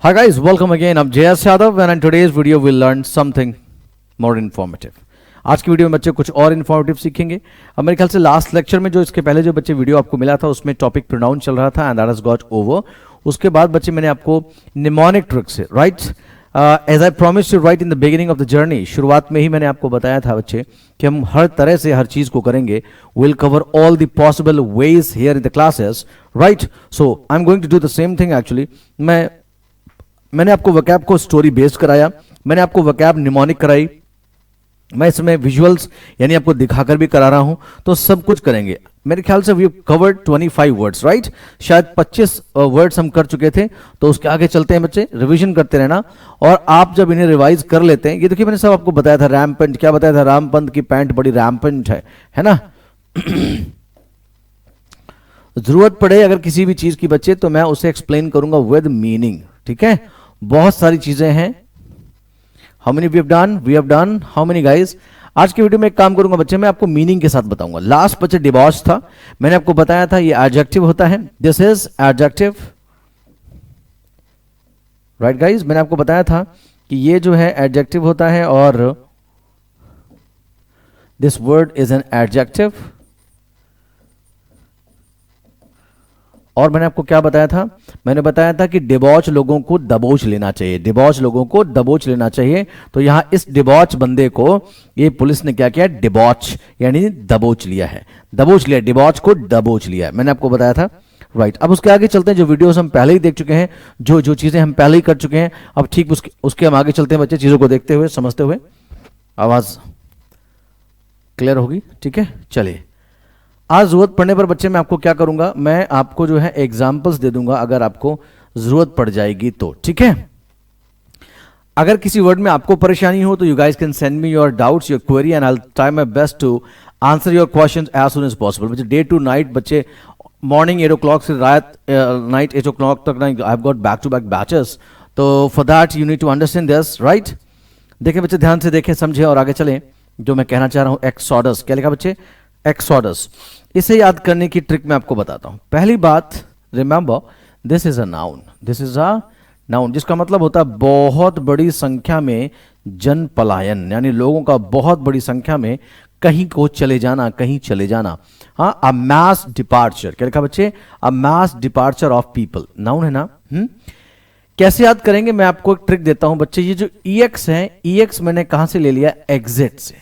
Hi guys, welcome again. I'm JS Yadav and in today's video we'll learn something more informative. आज की video में बच्चे कुछ और इन्फॉर्मेटिव सीखेंगे. अब मेरे ख्याल से लास्ट लेक्चर में जो इसके पहले जो बच्चे वीडियो आपको मिला था उसमें टॉपिक प्रोनाउन चल रहा था and that has got over. उसके बाद बच्चे मैंने आपको निमोनिक ट्रिक से write as I promise to write in the beginning of the journey, शुरुआत में ही मैंने आपको बताया था बच्चे कि हम हर तरह से हर चीज़ को करेंगे. Will cover all the possible ways here in the classes right. So I am going to do the same thing. Actually मैंने आपको वकैब को स्टोरी बेस्ड कराया, मैंने आपको वकैब निमोनिक कराई, मैं इसमें विजुअल्स यानी आपको दिखाकर भी करा रहा हूं. तो सब कुछ करेंगे. मेरे ख्याल से वी कवर्ड 25 वर्ड्स राइट. शायद 25 वर्ड्स हम कर चुके थे. तो उसके आगे चलते हैं बच्चे, रिवीजन करते रहना. और आप जब इन्हें रिवाइज कर लेते हैं, ये देखिए मैंने सब आपको बताया था. रैम्पेंट क्या बताया था? रामपंत की पैंट बड़ी रैम्पेंट है ना. जरूरत पड़े अगर किसी भी चीज की बच्चे तो मैं उसे एक्सप्लेन करूंगा विद मीनिंग. ठीक है, बहुत सारी चीजें हैं. How many we have done how many guys. आज की वीडियो में एक काम करूंगा बच्चे, मैं आपको मीनिंग के साथ बताऊंगा. लास्ट बच्चे डिबॉश था, मैंने आपको बताया था ये एडजेक्टिव होता है. This is adjective right guys. मैंने आपको बताया था कि ये जो है एडजेक्टिव होता है और this word is an adjective. और मैंने आपको क्या बताया था? मैंने बताया था कि डिबॉच लोगों को दबोच लेना चाहिए. डिबॉच लोगों को दबोच लेना चाहिए. तो यहां इस डिबॉच बंदे को ये पुलिस ने क्या किया? डिबॉच यानी दबोच लिया है. दबोच लिया, डिबॉच को दबोच लिया. मैंने आपको बताया था राइट. अब उसके आगे चलते हैं. जो वीडियोस हम पहले ही देख चुके हैं, जो चीजें हम पहले ही कर चुके हैं, अब ठीक उसके हम आगे चलते हैं बच्चे, चीजों को देखते हुए समझते हुए. आवाज क्लियर होगी? ठीक है, चलिए. आज जरूरत पड़ने पर बच्चे मैं आपको क्या करूंगा, मैं आपको जो है एग्जाम्पल्स दे दूंगा अगर आपको जरूरत पड़ जाएगी तो. ठीक है, अगर किसी वर्ड में आपको परेशानी हो तो you guys can send me your doubts, your query and I will try my best to answer your questions as soon as possible. बच्चे डे टू नाइट बच्चे, मॉर्निंग 8 o'clock से रात नाइट 8 o'clock तक I have got back to back batches. तो for that you need to understand this right. देखें बच्चे, ध्यान से देखें, समझे और आगे चलें. जो मैं कहना चाह रहा हूं, एक्सोडस. क्या लिखा बच्चे? एक्सोडस. इसे याद करने की ट्रिक मैं आपको बताता हूं. पहली बात, remember this is a noun. This is a noun जिसका मतलब होता है बहुत बड़ी संख्या में जन पलायन, यानी लोगों का बहुत बड़ी संख्या में कहीं को चले जाना, कहीं चले जाना. हाँ, अ मास डिपार्चर. क्या लिखा बच्चे? A mass departure of people. Noun है ना. कैसे याद करेंगे? मैं आपको एक ट्रिक देता हूं बच्चे. ये जो EX है, EX मैंने कहां से ले लिया? एग्जिट से.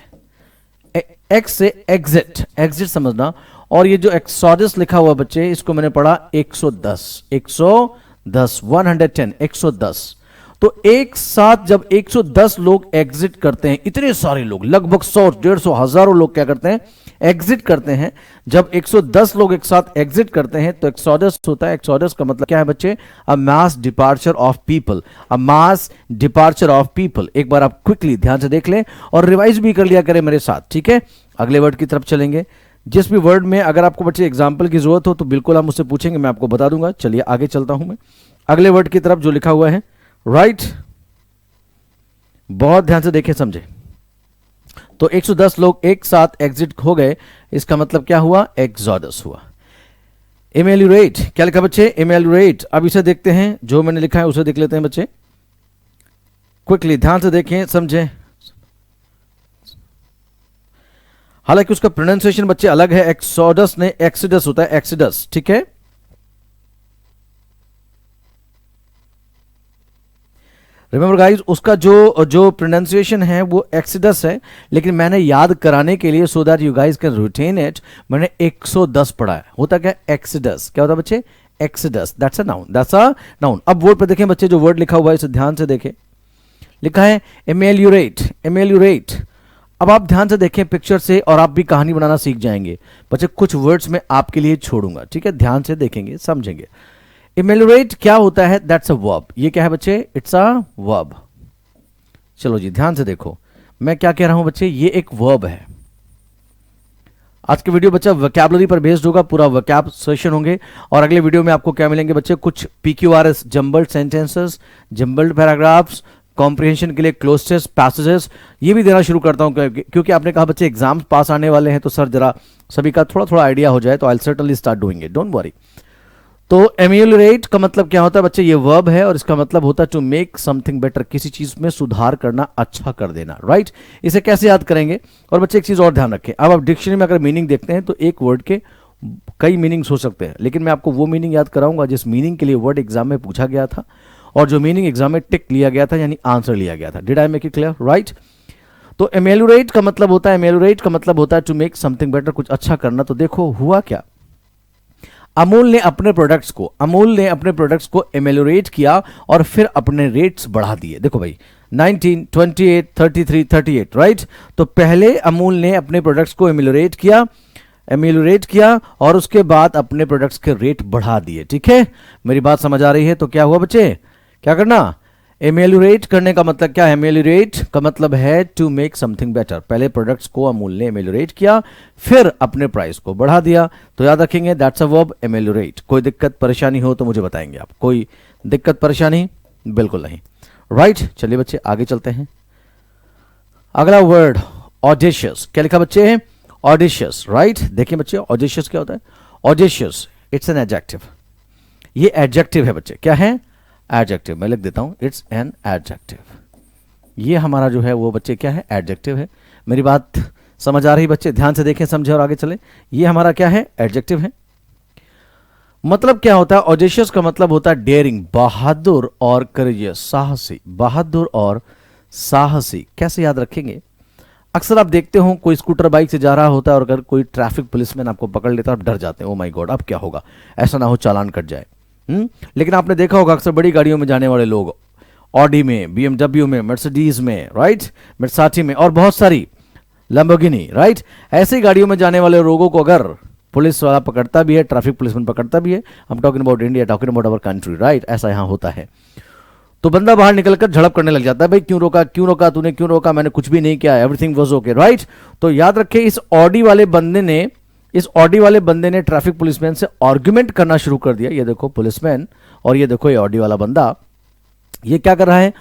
एक्स से एग्जिट, एग्जिट समझना. और ये जो एक्सोडस लिखा हुआ बच्चे, इसको मैंने पढ़ा 110, 110. तो एक साथ जब 110 लोग एग्जिट करते हैं, इतने सारे लोग, लगभग 100, 150, हजारों लोग क्या करते हैं? एग्जिट करते हैं. जब 110 लोग एक साथ एग्जिट करते हैं तो एक्सोडस होता है. एक्सोडस का मतलब क्या है बच्चे? A mass departure of people. A mass departure of people. एक बार आप क्विकली ध्यान से देख लें और रिवाइज भी कर लिया करें मेरे साथ. ठीक है, अगले वर्ड की तरफ चलेंगे. जिस भी वर्ड में अगर आपको बच्चे एग्जाम्पल की जरूरत हो तो बिल्कुल आप मुझसे पूछेंगे, मैं आपको बता दूंगा. चलिए आगे चलता हूं मैं अगले वर्ड की तरफ जो लिखा हुआ है राइट. बहुत ध्यान से देखें, समझे. तो 110 लोग एक साथ एग्जिट हो गए, इसका मतलब क्या हुआ? एक्सोडस हुआ. इमेल्यूरेट. क्या लिखा बच्चे? इमेल्यूरेट. अब इसे देखते हैं, जो मैंने लिखा है उसे देख लेते हैं बच्चे. क्विकली ध्यान से देखें, समझें. हालांकि उसका प्रोनाउंसिएशन बच्चे अलग है. एक्सोडस ने एक्सिडस होता है, एक्सिडस. ठीक है, रिमेंबर गाइस, उसका जो प्रोनाउंसिएशन है वो एक्सिडस है. लेकिन मैंने याद कराने के लिए, so that you guys can retain it, मैंने 110 पढ़ा है. होता क्या? एक्सिडस. क्या होता बच्चे? Exodus. That's a noun. That's a noun. अब वर्ड पे देखें बच्चे, जो वर्ड लिखा हुआ है इसे ध्यान से देखें. लिखा है इमेल्यूरेट. इमेल्यूरेट. अब आप ध्यान से देखें पिक्चर से और आप भी कहानी बनाना सीख जाएंगे बच्चे. कुछ वर्ड्स में आपके लिए छोड़ूंगा. ठीक है, ध्यान से देखेंगे, समझेंगे. इमेल्यूरेट क्या होता है? That's a verb. ये क्या है बच्चे? It's a verb. चलो जी, ध्यान से देखो मैं क्या कह रहा हूं बच्चे. ये एक वर्ब है. आज के वीडियो बच्चा वोकैबुलरी पर बेस्ड होगा, पूरा वोकैब सेशन होंगे. और अगले वीडियो में आपको क्या मिलेंगे बच्चे? कुछ PQRS, jumbled sentences, jumbled paragraphs, comprehension के लिए क्लोजेस्ट पैसेजेस, ये भी देना शुरू करता हूं क्योंकि आपने कहा बच्चे एग्जाम्स पास आने वाले हैं, तो सर जरा सभी का थोड़ा थोड़ा आइडिया हो जाए. तो आई will certainly start doing it, don't worry. तो एम्यूलरेट का मतलब क्या होता है बच्चे, ये वर्ब है और इसका मतलब होता है टू मेक समथिंग बेटर, किसी चीज में सुधार करना, अच्छा कर देना, राइट। इसे कैसे याद करेंगे? और बच्चे एक चीज और ध्यान रखें, अब आप डिक्शनरी में अगर मीनिंग देखते हैं तो एक वर्ड के कई मीनिंग्स हो सकते हैं, लेकिन मैं आपको वो मीनिंग याद कराऊंगा जिस मीनिंग के लिए वर्ड एग्जाम में पूछा गया था और जो मीनिंग एग्जाम में टिक लिया गया था, यानी आंसर लिया गया था। Did I make it clear? Right. तो एमेलुरेट का मतलब होता है, एमेलुरेट का मतलब होता है टू मेक समथिंग बेटर, कुछ अच्छा करना। तो देखो हुआ क्या, अमूल ने अपने प्रोडक्ट्स को एमेलुरेट किया और फिर अपने रेट्स बढ़ा दिए। देखो भाई 19, 28, 33, 38, राइट। तो पहले अमूल ने अपने प्रोडक्ट्स को एमेलुरेट किया और उसके बाद अपने प्रोडक्ट्स के रेट बढ़ा दिए। ठीक है, मेरी बात समझ आ रही है? तो क्या हुआ बच्चे, क्या करना, एमेलुरेट करने का मतलब क्या है? एमेलुरेट का मतलब है टू मेक समथिंग बेटर। पहले प्रोडक्ट्स को अमूल ने एमेलुरेट किया, फिर अपने प्राइस को बढ़ा दिया। तो याद रखेंगे दैट्स अ वर्ब, एमेलुरेट। कोई दिक्कत परेशानी हो तो मुझे बताएंगे आप। कोई दिक्कत परेशानी? बिल्कुल नहीं, राइट। चलिए बच्चे आगे चलते हैं। अगला वर्ड ऑडेशियस, क्या लिखा बच्चे? Audacious, right. देखिए बच्चे ऑडेशियस क्या होता है? ऑडेशियस इट्स एन एडजेक्टिव, ये एडजेक्टिव है बच्चे। क्या है? एडजेक्टिव। मैं लिख देता हूं, इट्स एन एडजेक्टिव। ये हमारा जो है वो बच्चे क्या है? एडजेक्टिव है। मेरी बात समझ आ रही बच्चे? ध्यान से देखें, समझे और आगे चले। ये हमारा क्या है? एडजेक्टिव है। मतलब क्या होता है? ऑडेशियस का मतलब होता है डेयरिंग, बहादुर और करेजियस, साहसी, बहादुर और साहसी। कैसे याद रखेंगे? अक्सर आप देखते हो कोई स्कूटर बाइक से जा रहा होता है और अगर कोई ट्रैफिक पुलिसमैन आपको पकड़ लेता है, आप डर जाते हैं, ओ माय गॉड अब क्या होगा, ऐसा ना हो चालान कट जाए। लेकिन आपने देखा होगा अक्सर बड़ी गाड़ियों में जाने वाले लोग, ऑडी में, बीएमडब्ल्यू में, मर्सिडीज में, राइट, मर्साची में और बहुत सारी लैम्बोर्गिनी, राइट, ऐसी गाड़ियों में जाने वाले लोगों को अगर पुलिस वाला पकड़ता भी है, ट्रैफिक पुलिसमैन पकड़ता भी है, हम talking about India, talking about our country, right, ऐसा यहां होता है। तो बंदा बाहर निकलकर झड़प करने लग जाता है, भाई क्यों रोका, क्यों रोका, तूने क्यों रोका, मैंने कुछ भी नहीं किया, एवरीथिंग वाज ओके, राइट। तो याद रखें इस ऑडी वाले बंदे ने ट्रैफिक पुलिसमैन से आर्गुमेंट करना शुरू कर दिया। ये देखो पुलिसमैन और ये देखो ये ऑडी वाला बंदा, ये क्या कर रहा है?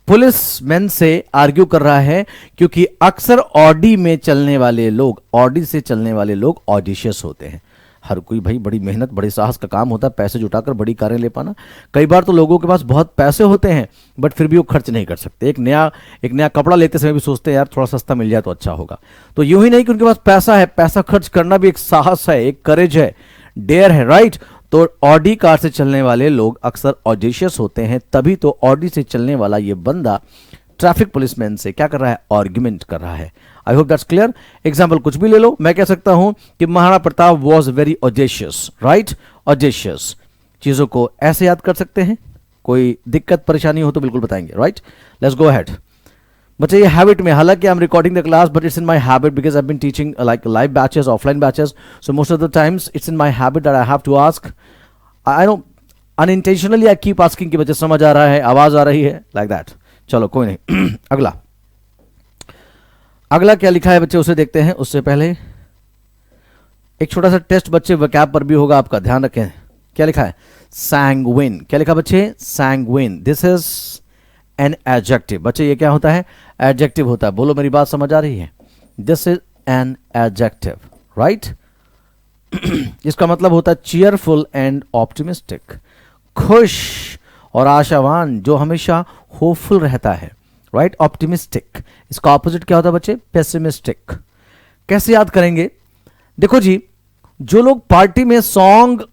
पुलिसमैन से आर्ग्यू कर रहा है, क्योंकि अक्सर ऑडी से चलने वाले लोग ऑडिशियस होते हैं। हर कोई भाई बड़ी मेहनत, बड़ी साहस का काम होता है पैसे जुटाकर बड़ी कारें ले पाना। कई बार तो लोगों के पास बहुत पैसे होते हैं बट फिर भी वो खर्च नहीं कर सकते। एक नया कपड़ा लेते समय भी सोचते हैं यार थोड़ा सस्ता मिल जाए तो अच्छा होगा। तो यूं ही नहीं कि उनके पास पैसा है, पैसा खर्च करना भी एक साहस है, एक करेज है, डेयर है, राइट। तो ऑडी कार से चलने वाले लोग अक्सर ऑडिशियस होते हैं, तभी तो ऑडी से चलने वाला ये बंदा ट्रैफिक पुलिसमैन से क्या कर रहा है? आर्ग्यूमेंट कर रहा है। आई होप दैट्स क्लियर। एग्जाम्पल कुछ भी ले लो, मैं कह सकता हूं कि Maharana Pratap was very audacious, right, audacious. चीजों को ऐसे याद कर सकते हैं। कोई दिक्कत परेशानी हो तो बिल्कुल बताएंगे, राइट। लेट्स गो अहेड बच्चे। ये हैबिट में, हालांकि I am recording the class but it's in my habit because I have been teaching like live batches, offline batches, so most of the times it's in my habit that I have to ask, I know unintentionally I keep asking कि बच्चे समझ आ रहा है, आवाज आ रही है, like that. चलो कोई नहीं। अगला क्या लिखा है बच्चे उसे देखते हैं। उससे पहले एक छोटा सा टेस्ट बच्चे वोकैब पर भी होगा, आपका ध्यान रखें। क्या लिखा है? सैंग्विन। क्या लिखा बच्चे? Sanguine. This is an adjective. बच्चे ये क्या होता है? एडजेक्टिव होता है। बोलो मेरी बात समझ आ रही है? This is an adjective, right. इसका मतलब होता है चीयरफुल एंड ऑप्टिमिस्टिक, खुश और आशावान, जो हमेशा होपफुल रहता है, राइट, ऑप्टिमिस्टिक। इसका ऑपोजिट क्या होता है बच्चे? पेसिमिस्टिक। कैसे याद करेंगे? देखो जी, जो लोग पार्टी में सॉन्ग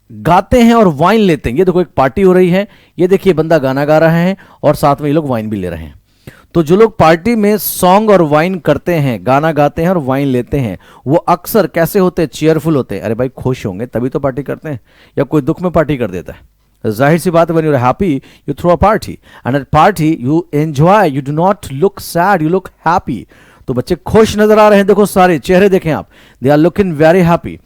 गाते हैं और वाइन लेते हैं, ये देखो एक पार्टी हो रही है, ये देखिए बंदा गाना गा रहा है और साथ में ये लोग वाइन भी ले रहे हैं। तो जो लोग पार्टी में सॉन्ग और वाइन करते हैं, गाना गाते हैं और वाइन लेते हैं, वो अक्सर कैसे होते हैं? चीयरफुल होते हैं। अरे भाई खुश होंगे तभी तो पार्टी करते हैं, या कोई दुख में पार्टी कर देता है? जाहिर सी बात है, when you're happy you throw a party and at party you enjoy, you do not look sad, you look happy। तो बच्चे खुश नजर आ रहे हैं, देखो सारे चेहरे देखें आप, they are looking very happy।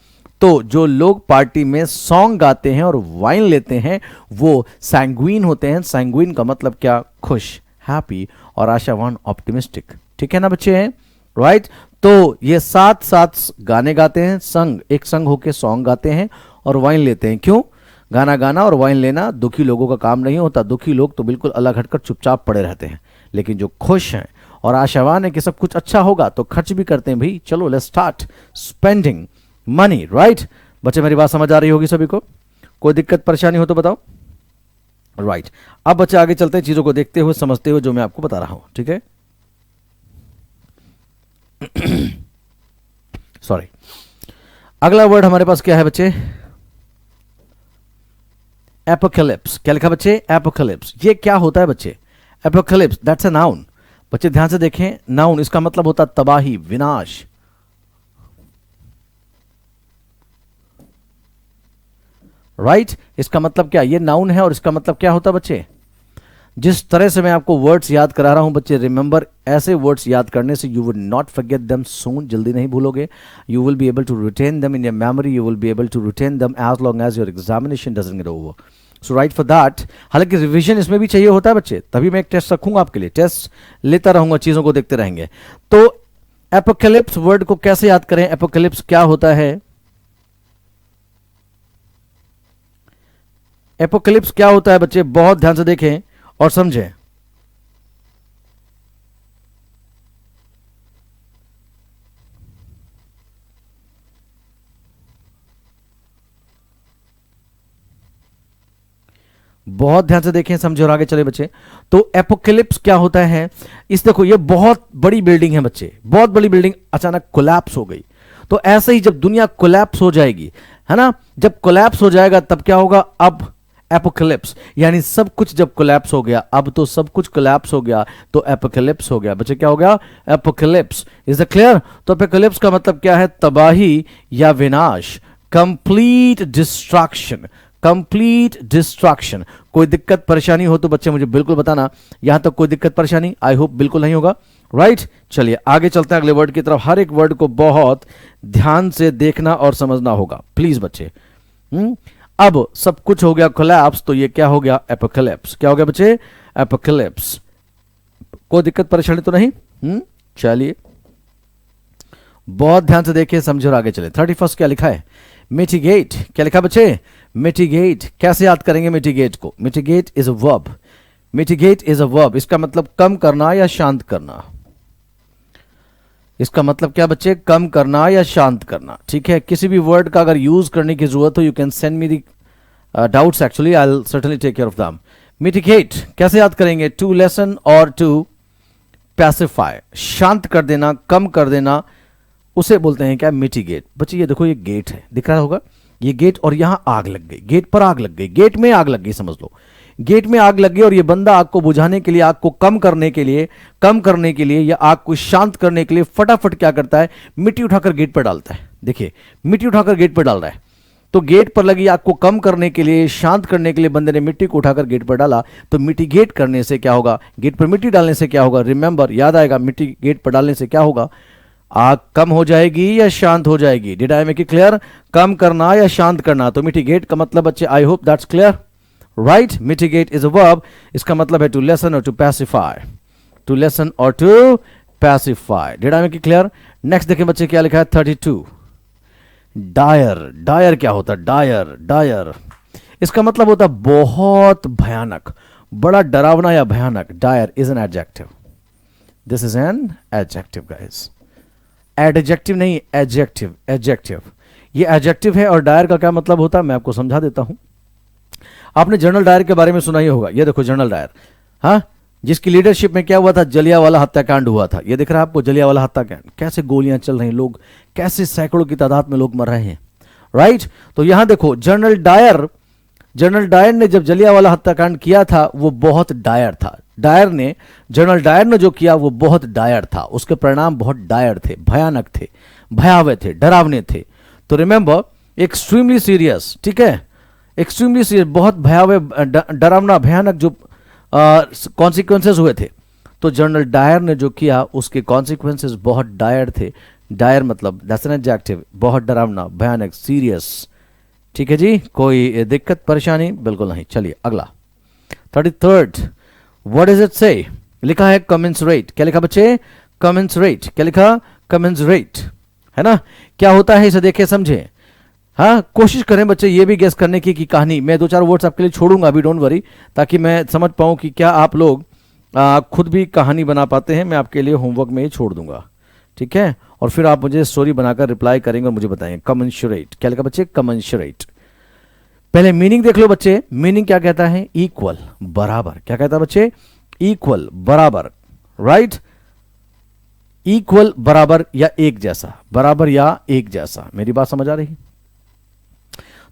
तो जो लोग पार्टी में सॉन्ग गाते हैं और वाइन लेते हैं वो सैंग्विन होते हैं। सैंग्विन का मतलब क्या? खुश, हैप्पी और आशावान, ऑप्टिमिस्टिक। ठीक है ना बच्चे? राइट। तो ये साथ साथ गाने गाते हैं, एक संग होके सॉन्ग गाते हैं और वाइन लेते हैं। क्यों? गाना गाना और वाइन लेना दुखी लोगों का काम नहीं होता। दुखी लोग तो बिल्कुल अलग हटकर चुपचाप पड़े रहते हैं, लेकिन जो खुश हैं और आशावान है कि सब कुछ अच्छा होगा तो खर्च भी करते हैं। भाई चलो let's start spending money, right. बच्चे मेरी बात समझ आ रही होगी सभी को? कोई दिक्कत परेशानी हो तो बताओ। राइट अब बच्चे आगे चलते हैं, चीजों को देखते हुए समझते हुए जो मैं आपको बता रहा हूं, ठीक है। सॉरी, अगला वर्ड हमारे पास क्या है बच्चे? एपोकैलिप्स। क्या लिखा बच्चे? एपोकैलिप्स। ये क्या होता है बच्चे? Apocalypse that's a noun. बच्चे ध्यान से देखें, नाउन इसका मतलब होता है तबाही, विनाश। राइट इसका मतलब क्या? ये नाउन है और इसका मतलब क्या होता है बच्चे? जिस तरह से मैं आपको वर्ड्स याद करा रहा हूं बच्चे, रिमेंबर, ऐसे वर्ड्स याद करने से you will not forget them soon, जल्दी नहीं भूलोगे। You will be able to retain them in your memory, you will be able to retain them as long as your examination doesn't get over. So right for that, हालांकि revision इसमें भी चाहिए होता है बच्चे, तभी मैं एक टेस्ट रखूंगा आपके लिए, टेस्ट लेता रहूंगा, चीजों को देखते रहेंगे। तो एपोकैलिप्स वर्ड को कैसे याद करें? एपोकैलिप्स क्या होता है? एपोकैलिप्स क्या होता है बच्चे? बहुत ध्यान से देखें और समझें। बहुत ध्यान से देखें, समझे और आगे चले बच्चे। तो एपोकैलिप्स क्या होता है? इस देखो, ये बहुत बड़ी बिल्डिंग है बच्चे, बहुत बड़ी बिल्डिंग अचानक कोलैप्स हो गई। तो ऐसे ही जब दुनिया कोलैप्स हो जाएगी, है ना, जब कोलैप्स हो जाएगा तब क्या होगा? अब एपोकैलिप्स, यानी सब कुछ जब कोलैप्स हो गया, अब तो सब कुछ कोलैप्स हो गया, तो एपोकैलिप्स हो गया बच्चे। क्या हो गया? एपोकैलिप्स। Is the clear? तो एपोकैलिप्स का मतलब क्या है? तबाही या विनाश, कंप्लीट डिस्ट्रक्शन, कंप्लीट डिस्ट्रक्शन। कोई दिक्कत परेशानी हो तो बच्चे मुझे बिल्कुल बताना। यहां तक कोई दिक्कत परेशानी आई होप बिल्कुल नहीं होगा। राइट चलिए आगे चलते हैं अगले वर्ड की तरफ। हर एक वर्ड को बहुत ध्यान से देखना और समझना होगा प्लीज बच्चे। अब सब कुछ हो गया कोलैप्स, तो ये क्या हो गया? एपोकैलिप्स। क्या हो गया बच्चे? एपोकैलिप्स। कोई दिक्कत परेशानी तो नहीं? चलिए बहुत ध्यान से देखिए, समझे और आगे चले। 31 क्या लिखा है? मिटिगेट। क्या लिखा बच्चे? मिटिगेट। कैसे याद करेंगे मिटिगेट को? Mitigate is a verb. Mitigate is a verb. इसका मतलब कम करना या शांत करना। इसका मतलब क्या बच्चे? कम करना या शांत करना। ठीक है, किसी भी वर्ड का अगर यूज करने की जरूरत हो, you can send me the doubts, actually I will certainly take care of them. Mitigate कैसे याद करेंगे? टू लेसन और टू पैसिफाई। शांत कर देना, कम कर देना, उसे बोलते हैं क्या? मिटिगेट। बच्चे ये देखो, ये गेट है, दिख रहा होगा ये गेट, और यहां आग लग गई, गेट पर आग लग गई, गेट में आग लग गई, समझ लो गेट में आग लग गई। और ये बंदा आग को बुझाने के लिए, आग को कम करने के लिए या आग को शांत करने के लिए फटाफट क्या करता है? मिट्टी उठाकर गेट पर डालता है। देखिए मिट्टी उठाकर गेट पर डाल रहा है। तो गेट पर लगी आग को कम करने के लिए, शांत करने के लिए बंदे ने मिट्टी को उठाकर गेट पर डाला। तो मिटिगेट करने से क्या होगा? गेट पर मिट्टी डालने से क्या होगा? रिमेंबर, याद आएगा, मिट्टी गेट पर डालने से क्या होगा? आग कम हो जाएगी या शांत हो जाएगी? Did I make it clear? कम करना या शांत करना। तो मिटिगेट का मतलब बच्चे, I hope that's clear. Right, mitigate is a verb. इसका मतलब है टू लेसन और टू पैसिफाई, टू लेसन और to pacify. Did I make it clear? Next देखें बच्चे क्या लिखा है? 32 डायर। डायर क्या होता है? डायर, डायर इसका मतलब होता है बहुत भयानक, बड़ा डरावना या भयानक। Dire is an adjective. This is an adjective guys, adjective नहीं, एडजेक्टिव, एडजेक्टिव। ये एडजेक्टिव है। और डायर का क्या मतलब होता है मैं आपको समझा देता हूं। आपने जनरल डायर के बारे में सुना ही होगा। ये देखो जनरल डायर, हाँ, जिसकी लीडरशिप में क्या हुआ था? जलियांवाला हत्याकांड हुआ था। ये दिख रहा है आपको जलियांवाला हत्याकांड, कैसे गोलियां चल रही, लोग कैसे सैकड़ों की तादाद में लोग मर रहे हैं। राइट, तो यहां देखो जनरल डायर, जनरल डायर ने जब जलियांवाला हत्याकांड किया था वो बहुत डायर था। डायर ने, जनरल डायर ने जो किया वो बहुत डायर था, उसके परिणाम बहुत डायर थे, भयानक थे, भयावह थे, डरावने थे। तो रिमेंबर, एक्सट्रीमली सीरियस, ठीक है, एक्सट्रीमली सीरियस, बहुत भयावह, डरावना, भयानक जो कॉन्सिक्वेंसेस हुए थे। तो जनरल डायर ने जो किया उसके कॉन्सिक्वेंसेस बहुत डायर थे। डायर मतलब दैट्स एन एडजेक्टिव, बहुत डरावना, भयानक, सीरियस। ठीक है जी, कोई दिक्कत परेशानी? बिल्कुल नहीं। चलिए अगला 33rd, व्हाट डज इट से? लिखा है कमेंसरेट। क्या लिखा बच्चे? कमेंसरेट। क्या लिखा? कमेंसरेट, है ना। क्या होता है इसे देखे समझे। हाँ, कोशिश करें बच्चे ये भी गेस करने की कहानी, मैं 2-4 वर्ड्स आपके लिए छोड़ूंगा अभी, डोंट वरी, ताकि मैं समझ पाऊं कि क्या आप लोग खुद भी कहानी बना पाते हैं। मैं आपके लिए होमवर्क में ही छोड़ दूंगा, ठीक है, और फिर आप मुझे स्टोरी बनाकर रिप्लाई करेंगे और मुझे बताएंगे। कमेंसरेट। क्या लिखा बच्चे? कमेंसरेट। पहले मीनिंग देख लो बच्चे, मीनिंग क्या कहता है? इक्वल, बराबर। क्या कहता है बच्चे? इक्वल, बराबर, राइट। इक्वल, बराबर या एक जैसा, बराबर या एक जैसा। मेरी बात समझ आ रही?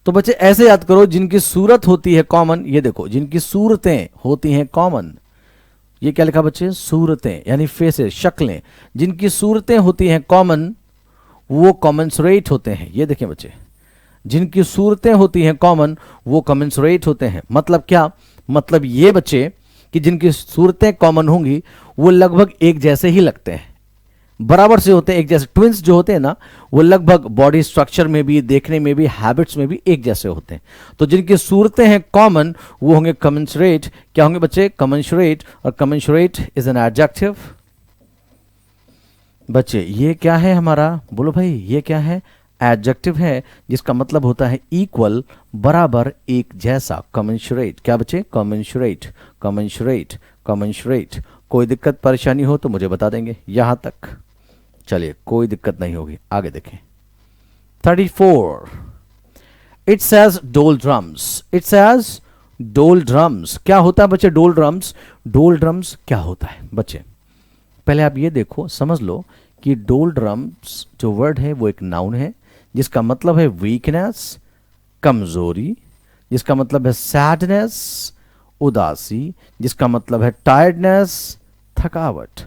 तो बच्चे ऐसे याद करो, जिनकी सूरत होती है कॉमन, ये देखो, जिनकी सूरतें होती हैं कॉमन, ये क्या लिखा बच्चे? सूरतें, यानी फेसेस, शक्लें, जिनकी सूरतें होती हैं कॉमन, वो कॉमेंसुरेट होते हैं। ये देखें बच्चे, जिनकी सूरतें होती हैं कॉमन, वो कॉमेंसुरेट होते हैं। मतलब क्या? मतलब ये बच्चे कि जिनकी सूरतें कॉमन होंगी वो लगभग एक जैसे ही लगते हैं, बराबर से होते हैं, एक जैसे। ट्विंस जो होते हैं ना, वो लगभग बॉडी स्ट्रक्चर में भी, देखने में भी, हैबिट्स में भी एक जैसे होते हैं। तो जिनकी सूरतें हैं कॉमन, वो होंगे कमेंसुरेट। क्या होंगे बच्चे? कमेंसुरेट। और कमेंसुरेट इज एन एडजेक्टिव। बच्चे ये क्या है हमारा? बोलो भाई, ये क्या है? एडजेक्टिव है, जिसका मतलब होता है इक्वल, बराबर, एक जैसा। कमेंसुरेट। क्या बच्चे? Commensurate, commensurate, commensurate. कोई दिक्कत परेशानी हो तो मुझे बता देंगे, यहां तक चलिए, कोई दिक्कत नहीं होगी। आगे देखें 34। इट सेज डोल ड्रम्स। इट सेज डोल ड्रम्स। क्या होता है बच्चे डोल ड्रम्स? डोल ड्रम्स क्या होता है बच्चे? पहले आप ये देखो, समझ लो कि डोल ड्रम्स जो वर्ड है वो एक नाउन है, जिसका मतलब है वीकनेस, कमजोरी, जिसका मतलब है सैडनेस, उदासी, जिसका मतलब है टायर्डनेस, थकावट।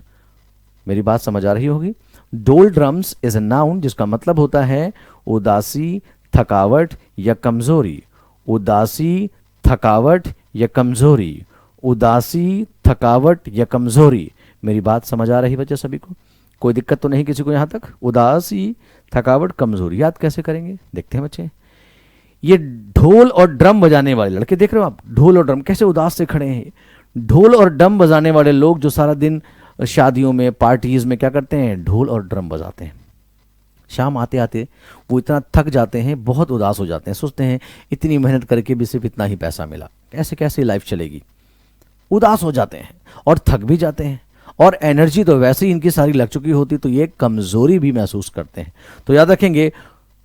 मेरी बात समझ आ रही होगी? डोल ड्रम्स इज ए नाउन, जिसका मतलब होता है उदासी, थकावट या कमजोरी। उदासी, थकावट या कमजोरी। उदासी, थकावट या कमजोरी। मेरी बात समझ आ रही बच्चे सभी को? कोई दिक्कत तो नहीं किसी को यहां तक? उदासी, थकावट, कमजोरी याद कैसे करेंगे? देखते हैं बच्चे। ये ढोल और ड्रम बजाने वाले लड़के देख रहे हो आप? ढोल और ड्रम कैसे उदास से खड़े हैं। ढोल और ड्रम बजाने वाले लोग जो सारा दिन शादियों में, पार्टीज में क्या करते हैं? ढोल और ड्रम बजाते हैं। शाम आते आते वो इतना थक जाते हैं, बहुत उदास हो जाते हैं, सोचते हैं इतनी मेहनत करके भी सिर्फ इतना ही पैसा मिला, कैसे कैसे लाइफ चलेगी। उदास हो जाते हैं और थक भी जाते हैं, और एनर्जी तो वैसे ही इनकी सारी लग चुकी होती, तो ये कमजोरी भी महसूस करते हैं। तो याद रखेंगे,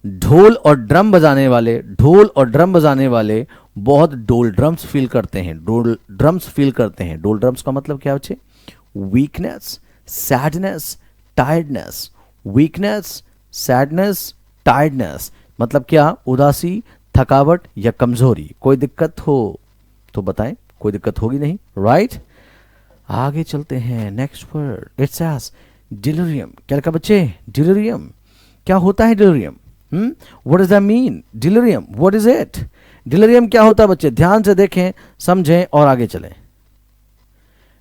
ढोल और ड्रम बजाने वाले, ढोल और ड्रम बजाने वाले बहुत डोल ड्रम्स फील करते हैं, डोल ड्रम्स फील करते हैं। डोल ड्रम्स का मतलब क्या बच्चे? Weakness, sadness, tiredness. Weakness, sadness, tiredness मतलब क्या? उदासी, थकावट या कमजोरी। कोई दिक्कत हो तो बताएं, कोई दिक्कत होगी नहीं, राइट? आगे चलते हैं, next word. It's as delirium. क्या लिखा बच्चे? डिलीरियम। क्या होता है delirium? What does that mean? Delirium, what is it? Delirium क्या होता है बच्चे? ध्यान से देखें, समझें और आगे चलें।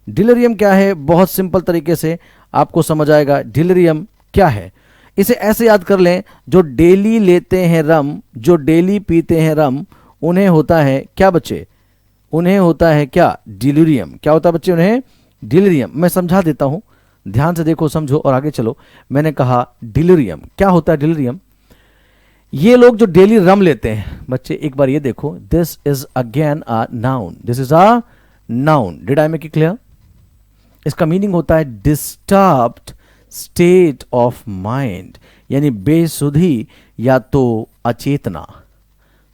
डिलीरियम क्या है? बहुत सिंपल तरीके से आपको समझ आएगा डिलीरियम क्या है। इसे ऐसे याद कर लें, जो डेली लेते हैं रम, जो डेली पीते हैं रम, उन्हें होता है क्या बच्चे? उन्हें होता है क्या? डिलीरियम। क्या होता है बच्चे? उन्हें डिलीरियम। मैं समझा देता हूं, ध्यान से देखो, समझो और आगे चलो। मैंने कहा डिलीरियम। क्या होता है डिलीरियम? ये लोग जो डेली रम लेते हैं बच्चे, एक बार ये देखो, this is again a noun, this is a noun. Did I make it clear? इसका मीनिंग होता है डिस्टर्ब्ड स्टेट ऑफ माइंड, यानी बेसुधी या तो अचेतना।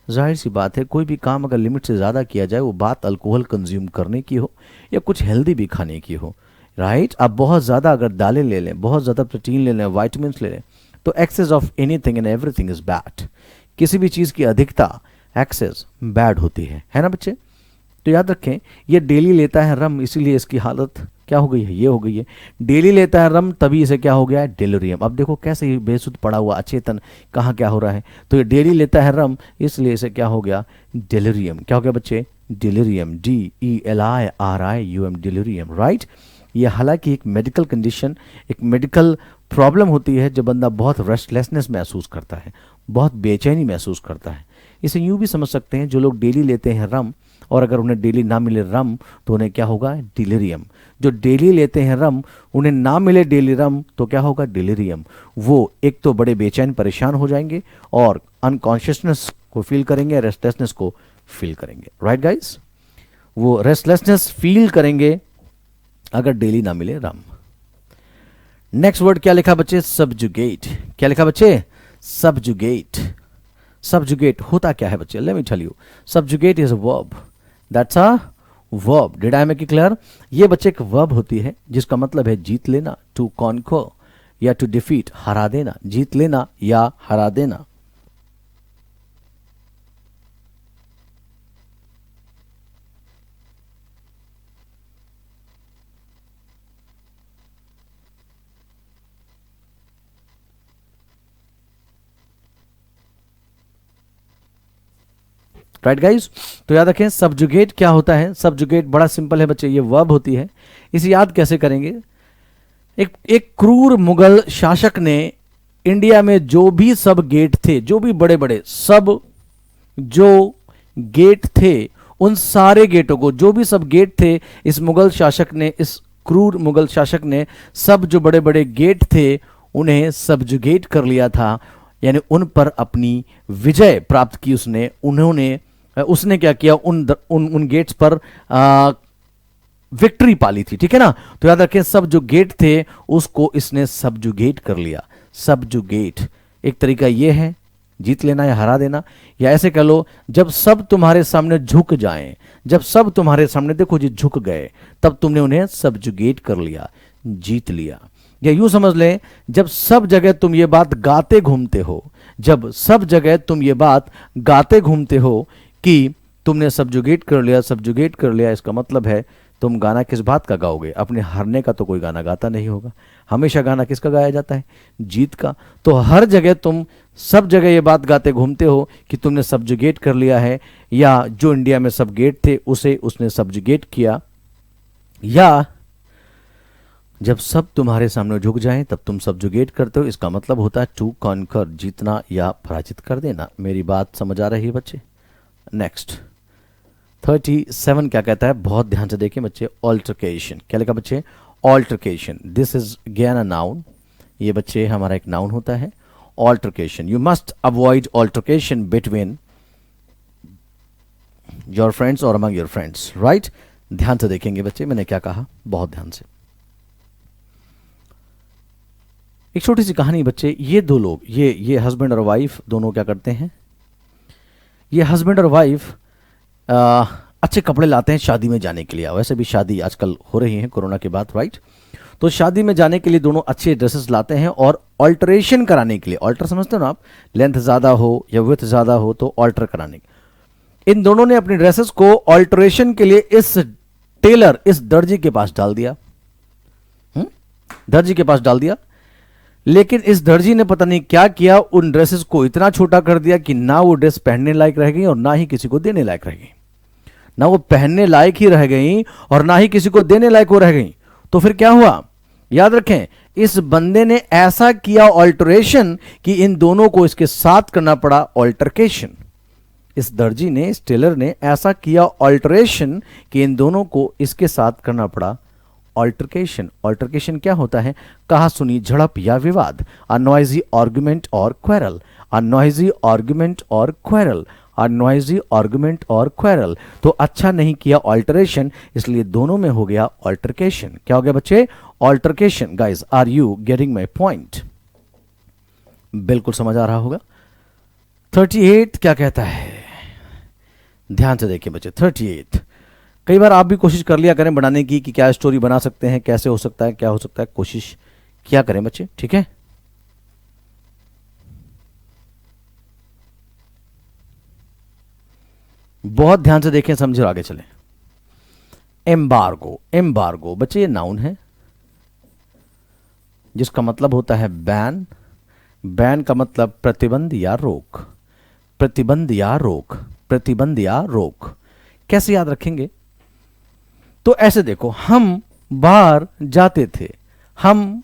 जाहिर सी बात है, कोई भी काम अगर लिमिट से ज़्यादा किया जाए, वो बात अल्कोहल कंज्यूम करने की हो या कुछ हेल्दी भी खाने की हो, राइट? आप बहुत ज़्यादा अगर दालें ले लें, बहुत ज़्यादा प्रोटीन ले लें, वाइटामिन ले लें, तो excess of anything and everything is bad. किसी भी चीज़ की अधिकता, एक्सेस, बैड होती है ना बच्चे? तो याद रखें, ये डेली लेता है रम, इसीलिए इसकी हालत क्या हो गई है? ये हो गई है। डेली लेता है रम, तभी इसे क्या हो गया है? डिलीरियम। अब देखो कैसे ये बेसुध पड़ा हुआ अचेतन कहाँ क्या हो रहा है, तो ये डेली लेता है रम, इसलिए इसे क्या हो गया? डिलीरियम। क्या हो गया बच्चे? डिलीरियम। DELIRIUM, delirium, right? ये हालांकि एक मेडिकल कंडीशन, एक मेडिकल प्रॉब्लम होती है, जब बंदा बहुत रेस्टलेसनेस महसूस करता है, बहुत बेचैनी महसूस करता है। इसे यूँ भी समझ सकते हैं, जो लोग डेली लेते हैं रम और अगर उन्हें डेली ना मिले रम तो उन्हें क्या होगा? डिलीरियम। जो डेली लेते हैं रम, उन्हें ना मिले डेली रम तो क्या होगा? डिलीरियम। वो एक तो बड़े बेचैन, परेशान हो जाएंगे और अनकॉन्शियसनेस को फील करेंगे, रेस्टलेसनेस को फील करेंगे, राइट गाइस? वो रेस्टलेसनेस फील करेंगे अगर डेली ना मिले रम। नेक्स्ट वर्ड क्या लिखा बच्चे? सबजुगेट। क्या लिखा बच्चे? सबजुगेट। सबजुगेट होता क्या है बच्चे? Let me tell you, subjugate is a verb, that's a verb. Did I make it clear? ये बच्चे एक वर्ब होती है जिसका मतलब है जीत लेना, टू कॉन्कर या टू डिफीट, हरा देना, जीत लेना या हरा देना। राइट गाइस, तो याद रखें सबजुगेट क्या होता है। सबजुगेट बड़ा सिंपल है बच्चे, ये वर्ब होती है। इसे याद कैसे करेंगे? एक क्रूर मुगल शासक ने इंडिया में जो भी सब गेट थे, जो भी बड़े बड़े सब जो गेट थे, उन सारे गेटों को, जो भी सब गेट थे, इस मुगल शासक ने, इस क्रूर मुगल शासक ने सब जो बड़े बड़े गेट थे उन्हें सबजुगेट कर लिया था, यानी उन पर अपनी विजय प्राप्त की उसने क्या किया, उन गेट्स पर विक्ट्री पाली थी। ठीक है ना? तो याद रखें सब जो गेट थे उसको इसने सबजुगेट कर लिया। सबजुगेट एक तरीका यह है जीत लेना या हरा देना, या ऐसे कह लो जब सब तुम्हारे सामने झुक जाएं, जब सब तुम्हारे सामने देखो जी झुक गए, तब तुमने उन्हें सबजुगेट कर लिया, जीत लिया। या यूं समझ लें, जब सब जगह तुम ये बात गाते घूमते हो, जब सब जगह तुम ये बात गाते घूमते हो कि तुमने सबजुगेट कर लिया, सबजुगेट कर लिया, इसका मतलब है तुम गाना किस बात का गाओगे? अपने हारने का तो कोई गाना गाता नहीं होगा। हमेशा गाना किसका गाया जाता है? जीत का। तो हर जगह तुम सब जगह ये बात गाते घूमते हो कि तुमने सबजुगेट कर लिया है, या जो इंडिया में सब गेट थे उसे उसने सबजुगेट किया, या जब सब तुम्हारे सामने झुक जाएं तब तुम सबजुगेट करते हो। इसका मतलब होता है टू कॉन्कर, जीतना या पराजित कर देना। मेरी बात समझ आ रही है बच्चे? नेक्स्ट 37 क्या कहता है? बहुत ध्यान से देखिए बच्चे। ऑल्टरकेशन क्या लिखा बच्चे? Altercation, this is again a noun. ये बच्चे हमारा एक नाउन होता है altercation. You must avoid altercation between your friends और अमंग योर फ्रेंड्स, राइट? ध्यान से देखेंगे बच्चे मैंने क्या कहा, बहुत ध्यान से। एक छोटी सी कहानी बच्चे, ये दो लोग, ये हस्बैंड और वाइफ दोनों क्या करते हैं? ये हस्बैंड और वाइफ अच्छे कपड़े लाते हैं शादी में जाने के लिए। वैसे भी शादी आजकल हो रही है कोरोना के बाद, राइट? तो शादी में जाने के लिए दोनों अच्छे ड्रेसेस लाते हैं और ऑल्टरेशन कराने के लिए, ऑल्टर समझते हो ना आप, लेंथ ज़्यादा हो या विड्थ ज़्यादा हो तो ऑल्टर कराने, इन दोनों ने अपनी ड्रेसेस को ऑल्टरेशन के लिए इस टेलर, इस दर्जी के पास डाल दिया। दर्जी के पास डाल दिया, लेकिन इस दर्जी ने पता नहीं क्या किया, उन ड्रेसेस को इतना छोटा कर दिया कि ना वो ड्रेस पहनने लायक रह गई और ना ही किसी को देने लायक रह गई। ना वो पहनने लायक ही रह गई और ना ही किसी को देने लायक वो रह गई। तो फिर क्या हुआ? याद रखें, इस बंदे ने ऐसा किया ऑल्टरेशन कि इन दोनों को इसके साथ करना पड़ा ऑल्टरकेशन। इस दर्जी ने, इस टेलर ने ऐसा किया ऑल्टरेशन कि इन दोनों को इसके साथ करना पड़ा ऑल्टरकेशन। ऑल्टरकेशन क्या होता है? कहा सुनी झड़प या विवाद। अ नॉइजी आर्गुमेंट और क्वेरल, अ नॉइजी आर्गुमेंट और क्वेरल, अ नॉइजी आर्गुमेंट और क्वेरल। तो अच्छा नहीं किया ऑल्टरेशन, इसलिए दोनों में हो गया ऑल्टरकेशन। क्या हो गया बच्चे? Altercation. Guys, are you getting my point? बिल्कुल समझ आ रहा होगा। 38 क्या कहता है? ध्यान से देखिए बच्चे। 38, कई बार आप भी कोशिश कर लिया करें बनाने की कि क्या स्टोरी बना सकते हैं, कैसे हो सकता है, क्या हो सकता है, कोशिश किया करें बच्चे, ठीक है? बहुत ध्यान से देखें, समझे और आगे चलें। एम्बार्गो, एम्बार्गो बच्चे ये नाउन है जिसका मतलब होता है बैन। बैन का मतलब प्रतिबंध या रोक, प्रतिबंध या रोक, प्रतिबंध या रोक। कैसे याद रखेंगे? तो ऐसे देखो, हम बाहर जाते थे, हम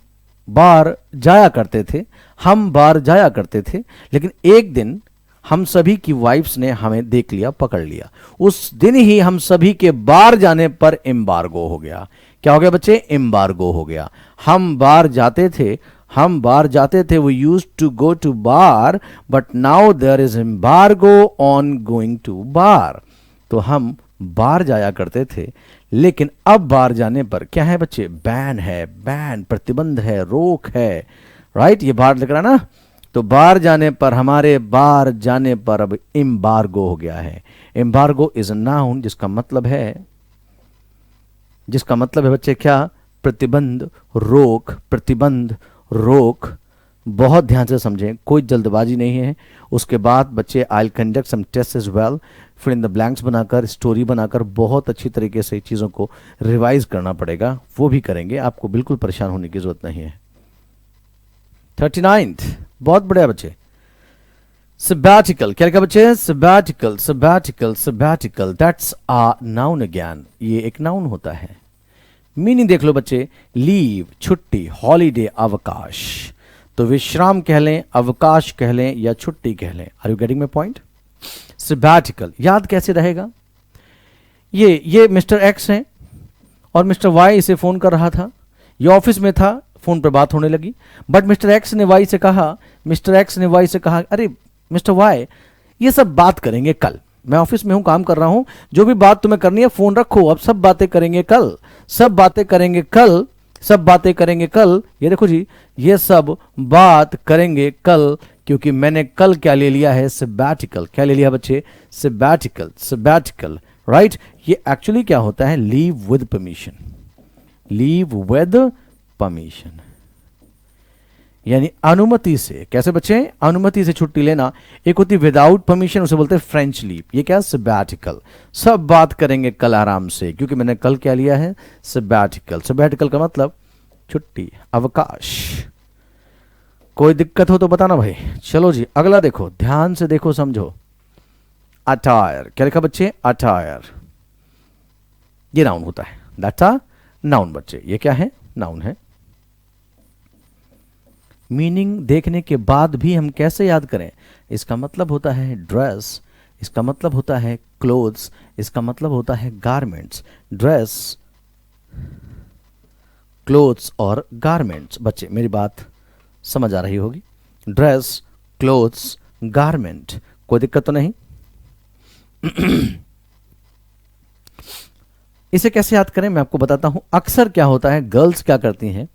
बाहर जाया करते थे, हम बाहर जाया करते थे, लेकिन एक दिन हम सभी की वाइफ्स ने हमें देख लिया, पकड़ लिया। उस दिन ही हम सभी के बाहर जाने पर एम्बार्गो हो गया। क्या हो गया बच्चे? एम्बार्गो हो गया। हम बाहर जाते थे, हम बाहर जाते थे, we used to go to bar, but now there is embargo on going to bar. तो हम बाहर जाया करते थे, लेकिन अब बाहर जाने पर क्या है बच्चे? बैन है, बैन, प्रतिबंध है, रोक है, राइट? ये बाहर लिख रहा ना, तो बाहर जाने पर, हमारे बाहर जाने पर अब एम्बार्गो हो गया है। एम्बार्गो इज अ नाउन जिसका मतलब है बच्चे क्या? प्रतिबंध, रोक, प्रतिबंध, रोक। बहुत ध्यान से समझें, कोई जल्दबाजी नहीं है। उसके बाद बच्चे I conduct some test as well, fill in the blanks बनाकर, स्टोरी बनाकर बहुत अच्छी तरीके से चीज़ों को रिवाइज करना पड़ेगा, वो भी करेंगे। आपको बिल्कुल परेशान होने की जरूरत नहीं है। 39th, बहुत बढ़िया बच्चे। Sabbatical, क्या लिखा बच्चे? Sabbatical, sabbatical, sabbatical, that's a noun again। ये एक नाउन होता है। मीनिंग देख लो बच्चे, लीव, छुट्टी, हॉलीडे, अवकाश। तो विश्राम कह लें, अवकाश कह लें या छुट्टी कह लें। Are you getting my point? Sabbatical याद कैसे रहेगा? ये मिस्टर एक्स हैं और मिस्टर वाई इसे फोन कर रहा था। ये ऑफिस में था, फोन पर बात होने लगी, बट मिस्टर एक्स ने वाई से कहा, अरे मिस्टर वाई, ये सब बात करेंगे कल, मैं ऑफिस में हूं, काम कर रहा हूं, जो भी बात तुम्हें करनी है फोन रखो, अब सब बातें करेंगे कल, सब बातें करेंगे कल, सब बातें करेंगे कल। ये देखो जी, ये सब बात करेंगे कल, क्योंकि मैंने कल क्या ले लिया है? सैबैटिकल। क्या ले लिया बच्चे? सैबैटिकल, सैबैटिकल, राइट। ये एक्चुअली क्या होता है? Leave with permission, leave with permission, यानी अनुमति से। कैसे बच्चे? अनुमति से छुट्टी लेना। एक होती विदाउट परमिशन, उसे बोलते हैं फ्रेंच लीव। ये क्या? सैबैटिकल। सब बात करेंगे कल आराम से, क्योंकि मैंने कल क्या लिया है? सैबैटिकल। सैबैटिकल का मतलब छुट्टी, अवकाश। कोई दिक्कत हो तो बताना भाई। चलो जी, अगला देखो, ध्यान से देखो, समझो। अटायर, क्या लिखा बच्चे? अटायर, ये नाउन होता है। दैट्स अ नाउन बच्चे। ये क्या है? नाउन है। मीनिंग देखने के बाद भी हम कैसे याद करें? इसका मतलब होता है ड्रेस, इसका मतलब होता है क्लोथ्स, इसका मतलब होता है गारमेंट्स। ड्रेस, क्लोथ्स और गारमेंट्स। बच्चे मेरी बात समझ आ रही होगी। ड्रेस, क्लोथ्स, गारमेंट, कोई दिक्कत तो नहीं? इसे कैसे याद करें मैं आपको बताता हूं। अक्सर क्या होता है, गर्ल्स क्या करती हैं,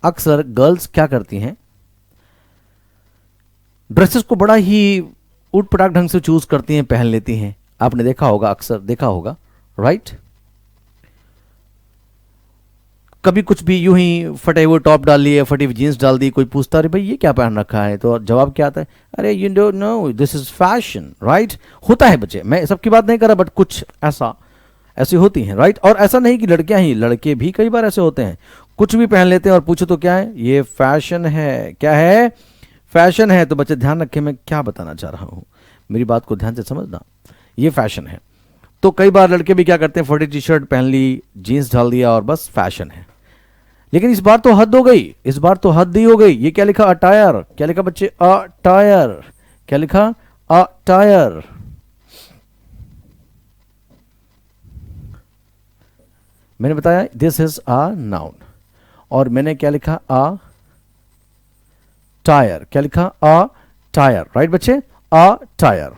अक्सर गर्ल्स क्या करती हैं, ड्रेसेस को बड़ा ही उट पटाक ढंग से चूज करती हैं, पहन लेती हैं। आपने देखा होगा, अक्सर देखा होगा, राइट। कभी कुछ भी यूं ही फटे हुए टॉप डाल लिए, फटी हुई जीन्स डाल दी, कोई पूछता अरे भाई ये क्या पहन रखा है, तो जवाब क्या आता है? अरे you don't know, this is fashion, right. होता है बच्चे, मैं सबकी बात नहीं कर रहा, बट कुछ ऐसी होती हैं, राइट। और ऐसा नहीं कि लड़कियां ही, लड़के भी कई बार ऐसे होते हैं, कुछ भी पहन लेते हैं और पूछो तो क्या है? ये फैशन है। क्या है? फैशन है। तो बच्चे ध्यान रखें, मैं क्या बताना चाह रहा हूं, मेरी बात को ध्यान से समझना। ये फैशन है। तो कई बार लड़के भी क्या करते हैं, फटी टी शर्ट पहन ली, जीन्स डाल दिया और बस फैशन है। लेकिन इस बार तो हद हो गई, इस बार तो हद ही हो गई। ये क्या लिखा? अटायर। क्या लिखा बच्चे? अटायर। क्या लिखा? अटायर। मैंने बताया दिस इज अ नाउन, और मैंने क्या लिखा? A tyre. क्या लिखा? अ टायर, राइट बच्चे, अ टायर।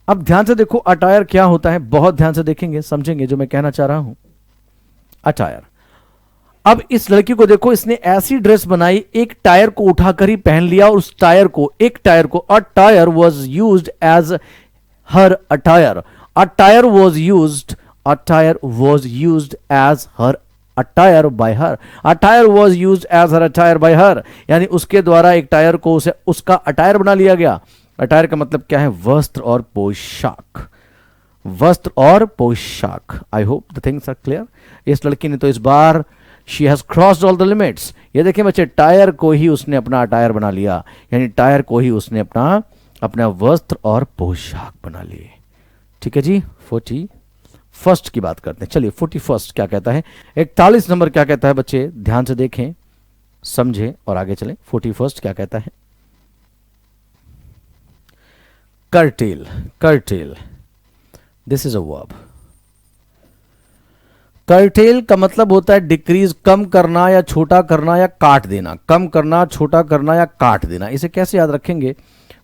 अब ध्यान से देखो, अटायर क्या होता है, बहुत ध्यान से देखेंगे, समझेंगे जो मैं कहना चाह रहा हूं। अटायर। अब इस लड़की को देखो, इसने ऐसी ड्रेस बनाई, एक टायर को उठाकर ही पहन लिया, और उस टायर को, एक टायर को, a tyre was used as her attire. Attire was used, attire was used as her attire by her. Attire was used as her attire by her, यानी उसके द्वारा एक टायर को उसे उसका अटायर बना लिया गया। अटायर का मतलब क्या है? वस्त्र और पोशाक, वस्त्र और पोशाक। I hope the things are clear. इस लड़की ने तो इस बार she has crossed all the limits. ये देखें बच्चे, टायर को ही उसने अपना अटायर बना लिया, यानी टायर को ही उसने अपना वस्त्र और पोशाक बना लिए। ठीक है जी। 41st की बात करते हैं। चलिए 41st क्या कहता है, 41 नंबर क्या कहता है बच्चे, ध्यान से देखें, समझें और आगे चलें। 41st क्या कहता है? curtail, curtail, this is a verb। curtail का मतलब होता है डिक्रीज, कम करना या छोटा करना या काट देना, कम करना, छोटा करना या काट देना। इसे कैसे याद रखेंगे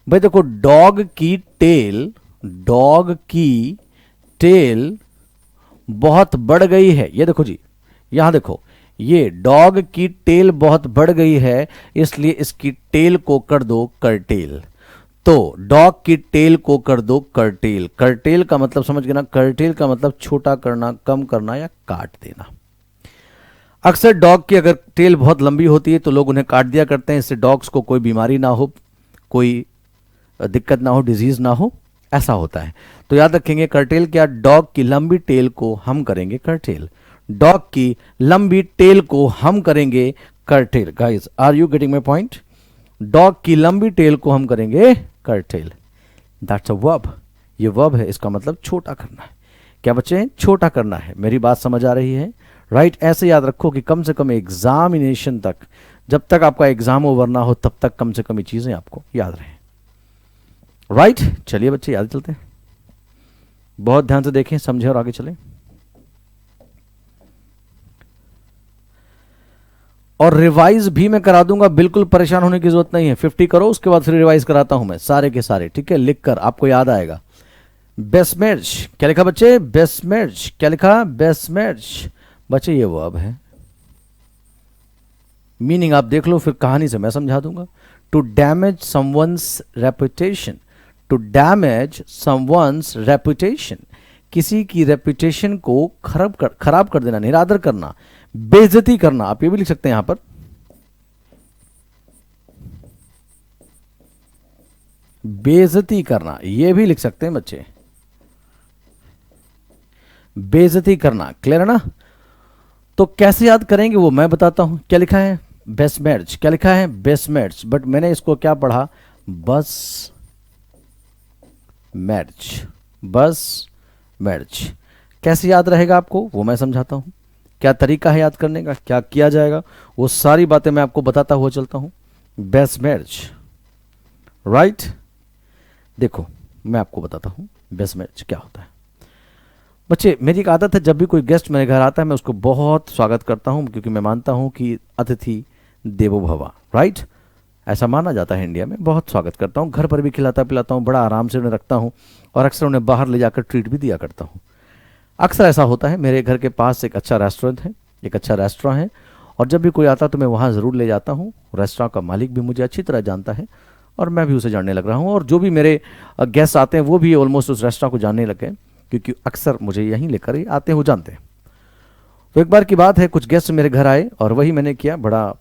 भाई? देखो, डॉग की टेल, डॉग की टेल बहुत बढ़ गई है। ये देखो जी, यहां देखो, ये डॉग की टेल बहुत बढ़ गई है, इसलिए इसकी टेल को कर दो करटेल। तो डॉग की टेल को कर दो करटेल। करटेल का मतलब समझ गए ना, करटेल का मतलब छोटा करना, कम करना या काट देना। अक्सर डॉग की अगर टेल बहुत लंबी होती है तो लोग उन्हें काट दिया करते हैं, इससे डॉग्स को कोई बीमारी ना हो, कोई दिक्कत ना हो, डिजीज ना हो, ऐसा होता है। तो याद रखेंगे करटेल क्या, डॉग की लंबी टेल को हम करेंगे करटेल। डॉग की लंबी टेल को हम करेंगे curtail. Guys are you getting my point? Dog की लंबी टेल को हम करेंगे करटेल। That's a verb. ये वर्ब है, इसका मतलब छोटा करना है। क्या बच्चे? छोटा करना है। मेरी बात समझ आ रही है? राइट। ऐसे याद रखो कि कम से कम एग्जामिनेशन तक, जब तक आपका एग्जाम ओवर ना हो तब तक कम से कम ये चीजें आपको याद रहें। राइट। चलिए बच्चे याद चलते हैं, बहुत ध्यान से देखें, समझें और आगे चलें। और रिवाइज भी मैं करा दूंगा, बिल्कुल परेशान होने की जरूरत नहीं है। 50 करो, उसके बाद फिर रिवाइज कराता हूं मैं सारे के सारे, ठीक है? लिखकर आपको याद आएगा। बेसमेर्च क्या लिखा बच्चे? बेसमेर्च क्या लिखा? बेसमेर्च। बच्चे ये वर्ब है, मीनिंग आप देख लो, फिर कहानी से मैं समझा दूंगा। To damage someone's reputation. To damage someone's reputation, किसी की रेपुटेशन को खराब कर देना, निरादर करना, बेइज्जती करना। आप ये भी लिख सकते हैं यहां पर, बेइज्जती करना, ये भी लिख सकते हैं बच्चे, बेइज्जती करना। क्लियर है ना? तो कैसे याद करेंगे वो मैं बताता हूं। क्या लिखा है? बेसमेर्च। क्या लिखा है? बेसमेर्च। बट मैंने इसको क्या पढ़ा? बस मैर्च, बस मैर्च। कैसे याद रहेगा आपको वो मैं समझाता हूं। क्या तरीका है याद करने का, क्या किया जाएगा, वो सारी बातें मैं आपको बताता हुआ चलता हूं। बेसमेर्च, राइट। देखो मैं आपको बताता हूं बेसमेर्च क्या होता है। बच्चे मेरी एक आदत है, जब भी कोई गेस्ट मेरे घर आता है मैं उसको बहुत स्वागत करता हूं, क्योंकि मैं मानता हूं कि अतिथि देवो भव, राइट। ऐसा माना जाता है इंडिया में। बहुत स्वागत करता हूं, घर पर भी खिलाता पिलाता हूं, बड़ा आराम से उन्हें रखता हूं, और अक्सर उन्हें बाहर ले जाकर ट्रीट भी दिया करता हूं। अक्सर ऐसा होता है, मेरे घर के पास एक अच्छा रेस्टोरेंट है, एक अच्छा रेस्टोरेंट है, और जब भी कोई आता तो मैं वहाँ ज़रूर ले जाता हूँ। रेस्टोरेंट का मालिक भी मुझे अच्छी तरह जानता है और मैं भी उसे जानने लग रहा हूँ, और जो भी मेरे गेस्ट आते हैं वो भी ऑलमोस्ट उस रेस्टोरेंट को जानने लगे, क्योंकि अक्सर मुझे यहीं लेकर ही आते हैं, वो जानते हैं। तो एक बार की बात है, कुछ गेस्ट मेरे घर आए और वही मैंने किया, बड़ा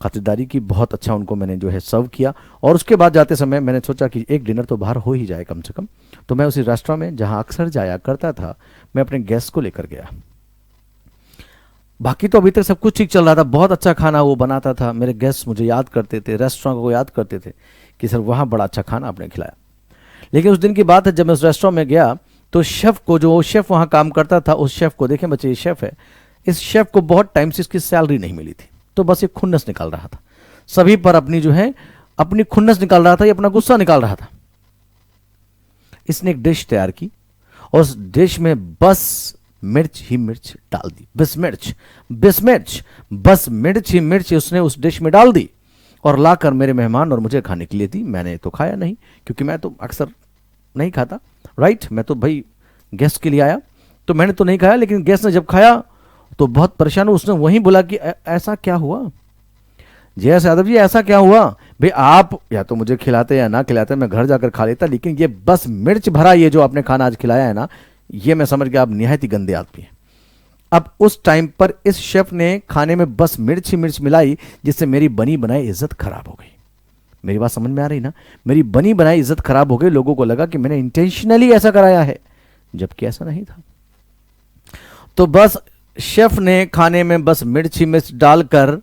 खातिरदारी की, बहुत अच्छा उनको मैंने जो है सर्व किया। और उसके बाद जाते समय मैंने सोचा कि एक डिनर तो बाहर हो ही जाए कम से कम, तो मैं उसी रेस्टोरेंट में जहाँ अक्सर जाया करता था, मैं अपने गेस्ट को लेकर गया। बाकी तो अभी तक सब कुछ ठीक चल रहा था, बहुत अच्छा खाना वो बनाता था, मेरे गेस्ट मुझे याद करते थे, रेस्टोरेंट को याद करते थे कि सर वहाँ बड़ा अच्छा खाना आपने खिलाया। लेकिन उस दिन की बात है, जब मैं उस रेस्टोरेंट में गया तो शेफ़ को, जो शेफ़ वहाँ काम करता था, उस शेफ़ को, देखें बच्चे ये शेफ़ है, इस शेफ़ को बहुत टाइम से इसकी सैलरी नहीं मिली थी, तो बस ये खुन्नस निकाल रहा था सभी पर, अपनी जो है अपनी खुन्नस निकाल रहा था, ये अपना गुस्सा निकाल रहा था। इसने एक डिश तैयार की और उस डिश में बस मिर्च ही मिर्च डाल दी, बस मिर्च, बस मिर्च, बस मिर्च ही मिर्च उसने उस डिश में डाल दी और लाकर मेरे मेहमान और मुझे खाने के लिए दी। मैंने तो खाया नहीं, क्योंकि मैं तो अक्सर नहीं खाता, राइट। मैं तो भाई गेस्ट के लिए आया, तो मैंने तो नहीं खाया। लेकिन गेस्ट ने जब खाया तो बहुत परेशान हुआ, उसने वहीं बोला कि ऐसा क्या हुआ जयेश यादव जी, ऐसा क्या हुआ भाई, आप या तो मुझे खिलाते या ना खिलाते, मैं घर जाकर खा लेता, लेकिन ये बस मिर्च भरा ये जो आपने खाना आज खिलाया है ना, ये मैं समझ गया आप निहायत ही गंदे आदमी हैं। अब उस टाइम पर इस शेफ ने खाने में बस मिर्च ही मिर्च मिलाई, जिससे मेरी बनी बनाई इज्जत खराब हो गई। मेरी बात समझ में आ रही ना? मेरी बनी बनाई इज्जत खराब हो गई, लोगों को लगा कि मैंने इंटेंशनली ऐसा कराया है, जबकि ऐसा नहीं था। तो बस शेफ ने खाने में बस मिर्च ही मिर्च डालकर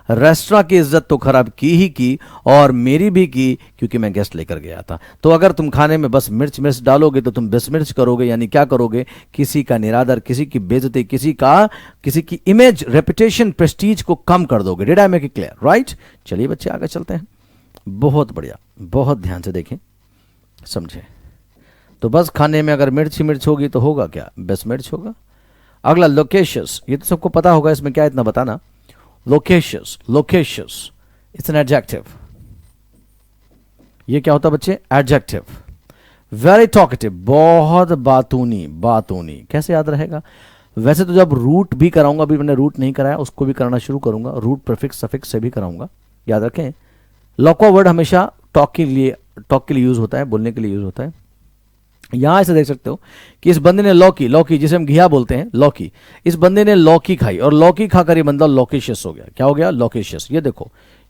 रेस्टोरेंट की इज्जत तो खराब की ही की, और मेरी भी की, क्योंकि मैं गेस्ट लेकर गया था। तो अगर तुम खाने में बस मिर्च मिर्च डालोगे तो तुम बेसमिर्च करोगे, यानी क्या करोगे? किसी का निरादर, किसी की बेइज्जती, किसी की इमेज, रेपुटेशन, प्रेस्टीज को कम कर दोगे। Did I make it clear? Right. चलिए बच्चे आगे चलते हैं। बहुत बढ़िया, बहुत ध्यान से देखें, समझे। तो बस खाने में अगर मिर्च ही मिर्च होगी तो होगा क्या? बेसमिर्च होगा। अगला लोकेशियस, ये तो सबको पता होगा, इसमें क्या इतना बताना। Loquacious, loquacious it's an adjective. ये क्या होता है बच्चे? एडजेक्टिव। वेरी टॉकेटिव, बहुत बातूनी, बातूनी। कैसे याद रहेगा? वैसे तो जब रूट भी कराऊंगा, अभी मैंने रूट नहीं कराया, उसको भी कराना शुरू करूंगा, रूट प्रीफिक्स सफिक्स से भी कराऊंगा। याद रखें, लॉको वर्ड हमेशा टॉक के लिए यूज होता है, बोलने के लिए यूज होता है। यहां ऐसे देख सकते हो कि इस बंदे ने लौकी, लौकी जिसे हम घिया बोलते हैं, लौकी, इस बंदे ने लौकी खाई और लौकी खाकर ये बंदा लॉकेशियस हो गया। क्या हो गया? लॉकेशियस।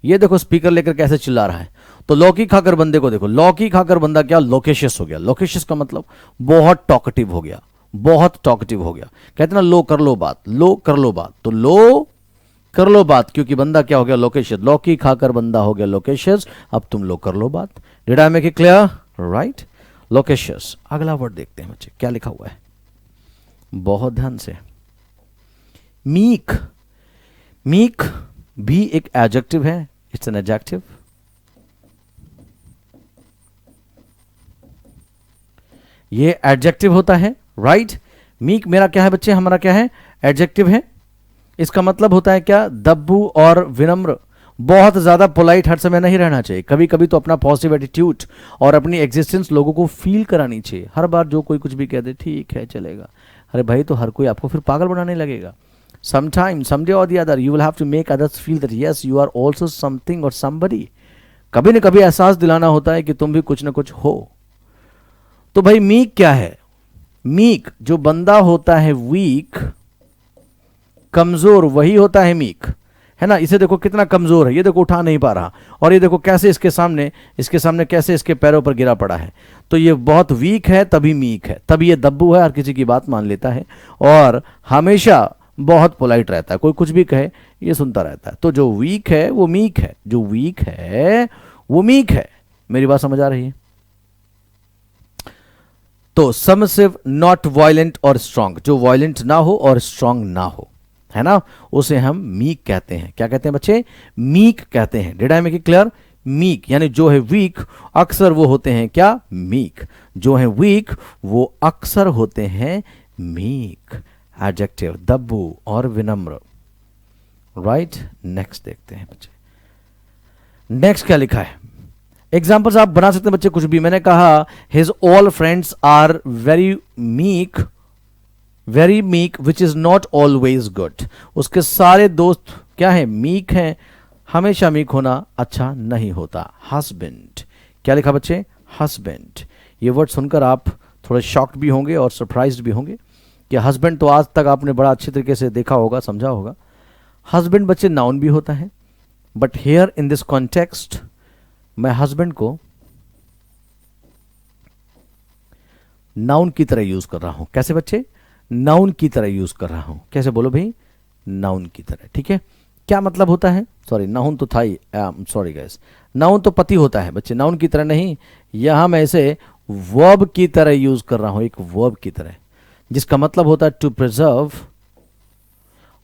ये देखो स्पीकर लेकर कैसे चिल्ला रहा है। तो लौकी खाकर बंदे को देखो, लौकी खाकर बंदा क्या? लोकेशियस हो गया। लोकेशियस का मतलब बहुत टॉकटिव हो गया, बहुत टॉकटिव हो गया। कहते ना लो कर लो बात, लो कर लो बात, तो लो कर लो बात, क्योंकि बंदा क्या हो गया? लोकेशियस। लौकी खाकर बंदा हो गया लोकेशियस। अब तुम लो कर लो बात। Did I make it clear? Right, loquacious. अगला वर्ड देखते हैं बच्चे क्या लिखा हुआ है, बहुत ध्यान से। मीक। मीक भी एक एडजेक्टिव है, इट्स एन एडजेक्टिव। ये एडजेक्टिव होता है, राइट। मीक मेरा क्या है बच्चे? हमारा क्या है? एडजेक्टिव है। इसका मतलब होता है क्या? दब्बू और विनम्र। बहुत ज्यादा पोलाइट हर समय नहीं रहना चाहिए, कभी कभी तो अपना पॉजिटिव एटीट्यूड और अपनी एग्जिस्टेंस लोगों को फील करानी चाहिए। हर बार जो कोई कुछ भी कह दे ठीक है चलेगा, अरे भाई तो हर कोई आपको फिर पागल बनाने लगेगा। sometime someday or the other you will have to make others feel that yes you are also something or somebody। कभी न कभी एहसास दिलाना होता है कि तुम भी कुछ न कुछ हो। तो भाई मीक क्या है? मीक जो बंदा होता है वीक, कमजोर, वही होता है मीक, है ना। इसे देखो कितना कमजोर है, ये देखो उठा नहीं पा रहा, और ये देखो कैसे इसके सामने कैसे इसके पैरों पर गिरा पड़ा है। तो ये बहुत वीक है तभी मीक है, तभी ये दब्बू है, हर किसी की बात मान लेता है और हमेशा बहुत पोलाइट रहता है, कोई कुछ भी कहे ये सुनता रहता है। तो जो वीक है वो मीक है, जो वीक है वो मीक है। मेरी बात समझ आ रही है? तो सबमिसिव, नॉट वायलेंट और स्ट्रांग, जो वायलेंट ना हो और स्ट्रांग ना हो, है ना, उसे हम मीक कहते हैं। क्या कहते हैं बच्चे? मीक कहते हैं। Did I make it clear? Meek यानी जो है वीक अक्सर वो होते हैं क्या? मीक। जो है वीक वो अक्सर होते हैं मीक। एडजेक्टिव दब्बू और विनम्र, राइट। नेक्स्ट देखते हैं बच्चे, नेक्स्ट क्या लिखा है। एग्जाम्पल्स आप बना सकते हैं बच्चे कुछ भी। मैंने कहा his all friends are very meek which is not always good. उसके सारे दोस्त क्या है? मीक हैं। हमेशा मीक होना अच्छा नहीं होता। हस्बैंड, क्या लिखा बच्चे? हस्बैंड। ये वर्ड सुनकर आप थोड़े शॉक्ड भी होंगे और सरप्राइज्ड भी होंगे कि हस्बैंड तो आज तक आपने बड़ा अच्छे तरीके से देखा होगा, समझा होगा। हस्बैंड बच्चे नाउन भी होता है, but here in this context मैं हस्बैंड को नाउन की तरह यूज कर रहा हूं। कैसे बच्चे? नाउन की तरह यूज कर रहा हूं। कैसे बोलो भाई? नाउन की तरह, ठीक है। क्या मतलब होता है? सॉरी, नाउन तो था ही, सॉरी गाइस, नाउन तो पति होता है बच्चे, नाउन की तरह नहीं। यहां मैं इसे वर्ब की तरह यूज कर रहा हूं, एक वर्ब की तरह, जिसका मतलब होता है टू प्रिजर्व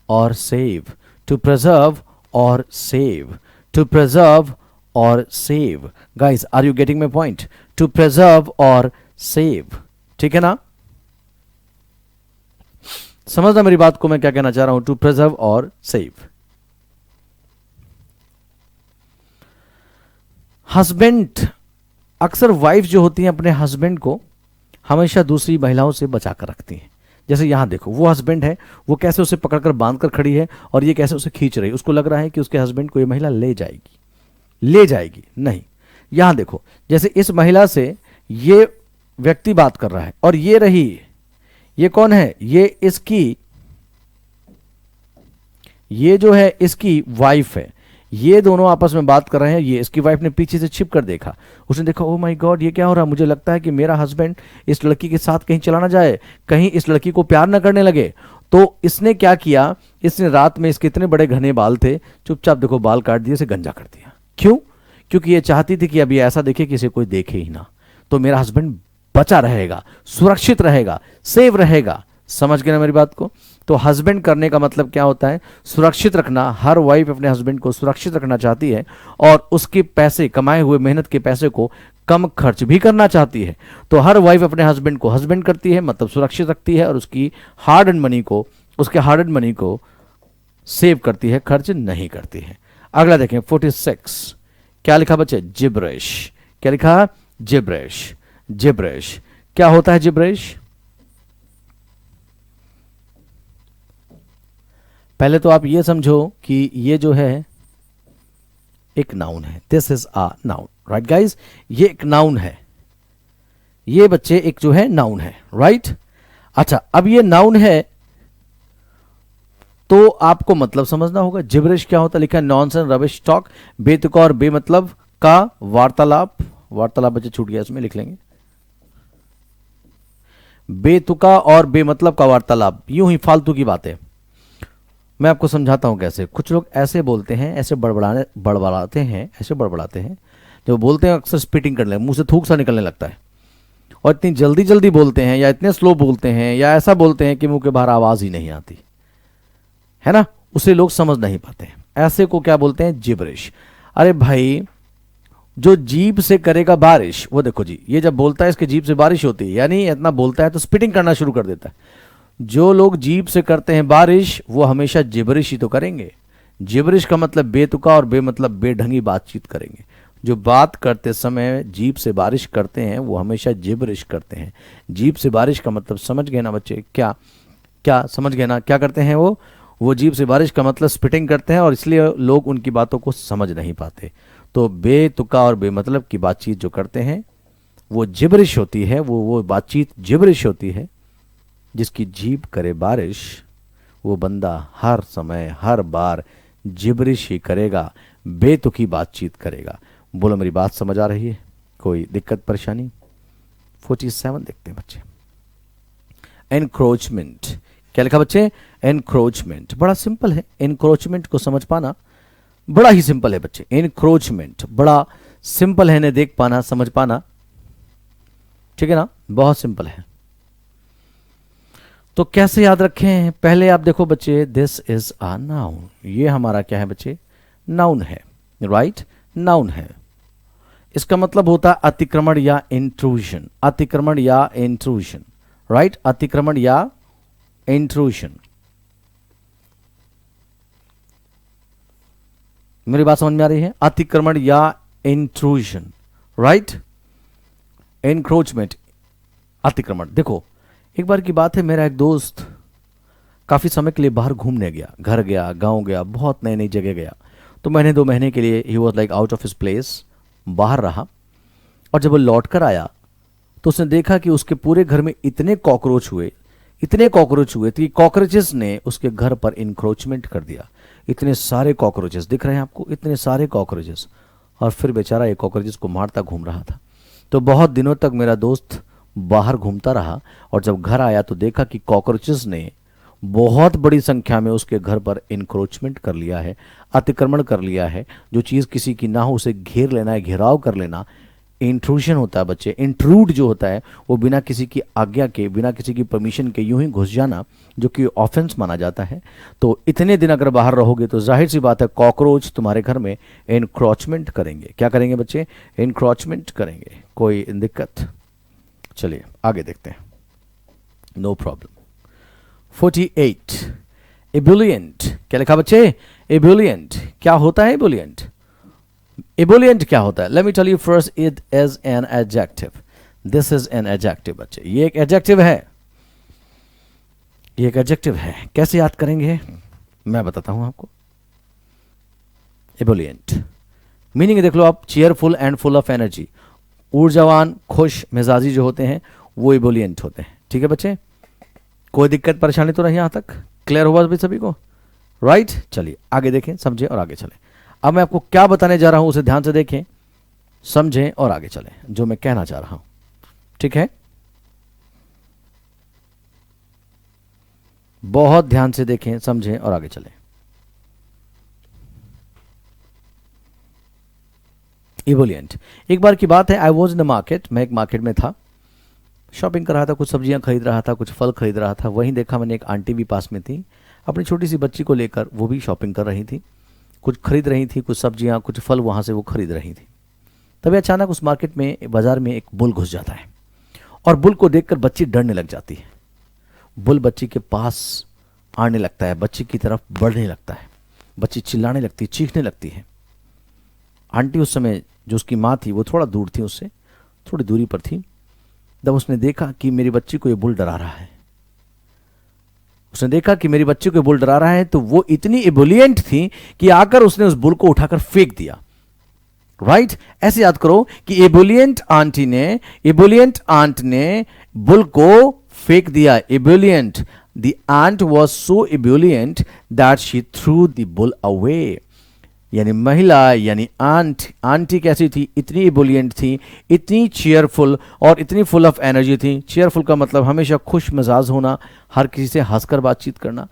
और सेव, टू प्रिजर्व और सेव, टू प्रिजर्व और save. Guys are you getting my point? To preserve और सेव, ठीक है ना। समझना मेरी बात को, मैं क्या कहना चाह रहा हूं। टू प्रिजर्व और सेव। हस्बैंड, अक्सर वाइफ जो होती हैं अपने हस्बैंड को हमेशा दूसरी महिलाओं से बचा कर रखती हैं। जैसे यहां देखो, वो हस्बैंड है, वो कैसे उसे पकड़कर बांध कर खड़ी है और ये कैसे उसे खींच रही है। उसको लग रहा है कि उसके हस्बैंड को ये महिला ले जाएगी, नहीं। यहां देखो, जैसे इस महिला से ये व्यक्ति बात कर रहा है और ये रही, ये कौन है? ये जो है इसकी वाइफ है। ये दोनों आपस में बात कर रहे हैं। ये इसकी वाइफ ने पीछे से छिप कर देखा, उसने देखा ओ माय गॉड ये क्या हो रहा है, मुझे लगता है कि मेरा हस्बैंड इस लड़की के साथ कहीं चला ना जाए, कहीं इस लड़की को प्यार ना करने लगे। तो इसने क्या किया, इसने रात में, इसके इतने बड़े घने बाल थे, चुपचाप देखो बाल काट दिए, इसे गंजा कर दिया। क्यों? क्योंकि ये चाहती थी कि अभी ऐसा देखे कि इसे कोई देखे ही ना, तो मेरा हस्बैंड बचा रहेगा, सुरक्षित रहेगा, सेव रहेगा। समझ गए ना मेरी बात को? तो हस्बैंड करने का मतलब क्या होता है? सुरक्षित रखना। हर वाइफ अपने हस्बैंड को सुरक्षित रखना चाहती है और उसके पैसे, कमाए हुए मेहनत के पैसे को कम खर्च भी करना चाहती है। तो हर वाइफ अपने हस्बैंड को हस्बैंड करती है, मतलब सुरक्षित रखती है, और उसकी हार्ड एंड मनी को, उसके हार्ड एंड मनी को सेव करती है, खर्च नहीं करती है। अगला देखें 46, क्या लिखा बच्चे? जिब्रेश। क्या लिखा? जिब्रेश। जिब्रेश क्या होता है? जिब्रेश पहले तो आप ये समझो कि ये जो है एक नाउन है, this is a noun, right guys, ये एक नाउन है, ये बच्चे एक जो है नाउन है, राइट। अच्छा, अब ये नाउन है तो आपको मतलब समझना होगा। जिब्रिश क्या होता है, लिखा है नॉनसेंस, रबिश, टॉक, बेतुका और बेमतलब का वार्तालाप। वार्तालाप बच्चे छूट गया, इसमें लिख लेंगे, बेतुका और बेमतलब का वार्तालाप, यूं ही फालतू की बातें। मैं आपको समझाता हूं कैसे। कुछ लोग ऐसे बोलते हैं, ऐसे बड़बड़ाते हैं, ऐसे बड़बड़ाते हैं, जब बोलते हैं अक्सर स्पिटिंग करने, मुंह से थूक सा निकलने लगता है, और इतनी जल्दी जल्दी बोलते हैं या इतने स्लो बोलते हैं या ऐसा बोलते हैं कि मुंह के बाहर आवाज ही नहीं आती है ना, उसे लोग समझ नहीं पाते हैं। ऐसे को क्या बोलते हैं, जिब्रिश। अरे भाई, जो जीभ से करेगा बारिश, वो देखो जी, ये जब बोलता है इसके जीभ से बारिश होती है, यानी इतना बोलता है तो स्पिटिंग करना शुरू कर देता है। जो लोग जीभ से करते हैं बारिश, वो हमेशा जिब्रिश ही तो करेंगे। जिब्रिश का मतलब बेतुका और बेमतलब बेढंगी बातचीत करेंगे। जो बात करते समय जीभ से बारिश करते हैं वो हमेशा जिब्रिश करते हैं। जीभ से बारिश का मतलब समझ गए ना बच्चे, क्या क्या समझ गए ना, क्या करते हैं वो जीभ से बारिश का मतलब स्पिटिंग करते हैं, और इसलिए लोग उनकी बातों को समझ नहीं पाते। तो बेतुका और बेमतलब की बातचीत जो करते हैं वो जिब्रिश होती है, वो बातचीत जिब्रिश होती है। जिसकी जीभ करे बारिश, वो बंदा हर समय हर बार जिब्रिश ही करेगा, बेतुकी बातचीत करेगा। बोलो मेरी बात समझ आ रही है, कोई दिक्कत परेशानी? 47 देखते हैं बच्चे। एनक्रोचमेंट, क्या लिखा बच्चे, एनक्रोचमेंट। बड़ा सिंपल है, एनक्रोचमेंट को समझ पाना बड़ा ही सिंपल है बच्चे। एनक्रोचमेंट बड़ा सिंपल है, ने देख पाना, समझ पाना, ठीक है ना, बहुत सिंपल है। तो कैसे याद रखें, पहले आप देखो बच्चे, दिस इज अ नाउन, ये हमारा क्या है बच्चे, नाउन है, राइट, नाउन है। इसका मतलब होता है अतिक्रमण या इंट्रूजन, अतिक्रमण या इंट्रूजन, राइट, अतिक्रमण या इंट्रूजन। मेरी बात समझ में आ रही है, अतिक्रमण या इंट्रूजन, राइट, एनक्रोचमेंट, अतिक्रमण। देखो, एक बार की बात है, मेरा एक दोस्त काफी समय के लिए बाहर घूमने गया, घर गया, गांव गया, बहुत नई नई जगह गया। तो महीने 2 महीने के लिए he was like out of his place, बाहर रहा। और जब वो लौट कर आया तो उसने देखा कि उसके पूरे घर में इतने कॉकरोच हुए, इतने कॉकरोच हुए कि कॉकरोचेस ने उसके घर पर इंक्रोचमेंट कर दिया। इतने सारे कॉकरोचेस दिख रहे हैं आपको, इतने सारे कॉकरोचेस। और फिर बेचारा एक कॉकरोचेस को मारता घूम रहा था। तो बहुत दिनों तक मेरा दोस्त बाहर घूमता रहा, और जब घर आया तो देखा कि कॉकरोचेस ने बहुत बड़ी संख्या में उसके घर पर इंक्रोचमेंट कर लिया है, अतिक्रमण कर लिया है। जो चीज़ किसी की ना हो उसे घेर लेना है, घेराव कर लेना, इंट्रूशन होता है बच्चे। इंट्रूड जो होता है वो बिना किसी की आज्ञा के, बिना किसी की परमिशन के यूं ही घुस जाना, जो कि ऑफेंस माना जाता है। तो इतने दिन अगर बाहर रहोगे तो जाहिर सी बात है कॉकरोच तुम्हारे घर में इंक्रोचमेंट करेंगे। क्या करेंगे बच्चे, इंक्रोचमेंट करेंगे। कोई दिक्कत? चलिए आगे देखते हैं, नो प्रॉब्लम। 48, एबुलिएंट। क्या लिखा बच्चे, एबुलिएंट। क्या होता है एबुलिएंट? एबुलिएंट क्या होता है? Let me tell you first, it is an adjective. This is an adjective बच्चे, ये एक एडजेक्टिव है, ये एक एडजेक्टिव है। कैसे याद करेंगे मैं बताता हूं आपको। एबुलिएंट मीनिंग देख लो आप, cheerful and full of energy. ऊर्जावान, खुश मिजाजी जो होते हैं वो एबुलिएंट होते हैं। ठीक है बच्चे, कोई दिक्कत परेशानी तो नहीं, यहां तक क्लियर हुआ भी सभी को, राइट? चलिए आगे देखें, समझें और आगे चलें। अब मैं आपको क्या बताने जा रहा हूं उसे ध्यान से देखें, समझें और आगे चलें, जो मैं कहना चाह रहा हूं, ठीक है? बहुत ध्यान से देखें, समझें और आगे चलें। इबोलियंट, एक बार की बात है, I was in the market, मैं एक मार्केट में था, शॉपिंग कर रहा था, कुछ सब्जियां खरीद रहा था, कुछ फल खरीद रहा था। वहीं देखा मैंने एक आंटी भी पास में थी, अपनी छोटी सी बच्ची को लेकर वो भी शॉपिंग कर रही थी, कुछ खरीद रही थी, कुछ सब्जियां, कुछ फल वहां से वो खरीद रही थी। तभी अचानक उस मार्केट में, बाजार में एक बुल घुस जाता है, और बुल को देखकर बच्ची डरने लग जाती है। बुल बच्ची के पास आने लगता है, बच्ची की तरफ बढ़ने लगता है, बच्ची चिल्लाने लगती है, चीखने लगती है। आंटी उस समय जो उसकी माँ थी वो थोड़ा दूर थी, उससे थोड़ी दूरी पर थी। जब उसने देखा कि मेरी बच्ची को ये बुल डरा रहा है, उसने देखा कि मेरी बच्ची को बुल डरा रहा है, तो वो इतनी इबुलियंट थी कि आकर उसने उस बुल को उठाकर फेंक दिया। राइट ऐसे याद करो कि इबुलियंट आंट ने बुल को फेंक दिया। Ebullient, the aunt was so ebullient that she threw the bull away. यानी महिला, यानी आंटी कैसी थी? इतनी इबुलियंट थी, इतनी चेयरफुल और इतनी फुल ऑफ एनर्जी थी। चेयरफुल का मतलब हमेशा खुश मिजाज होना, हर किसी से हंसकर बातचीत करना।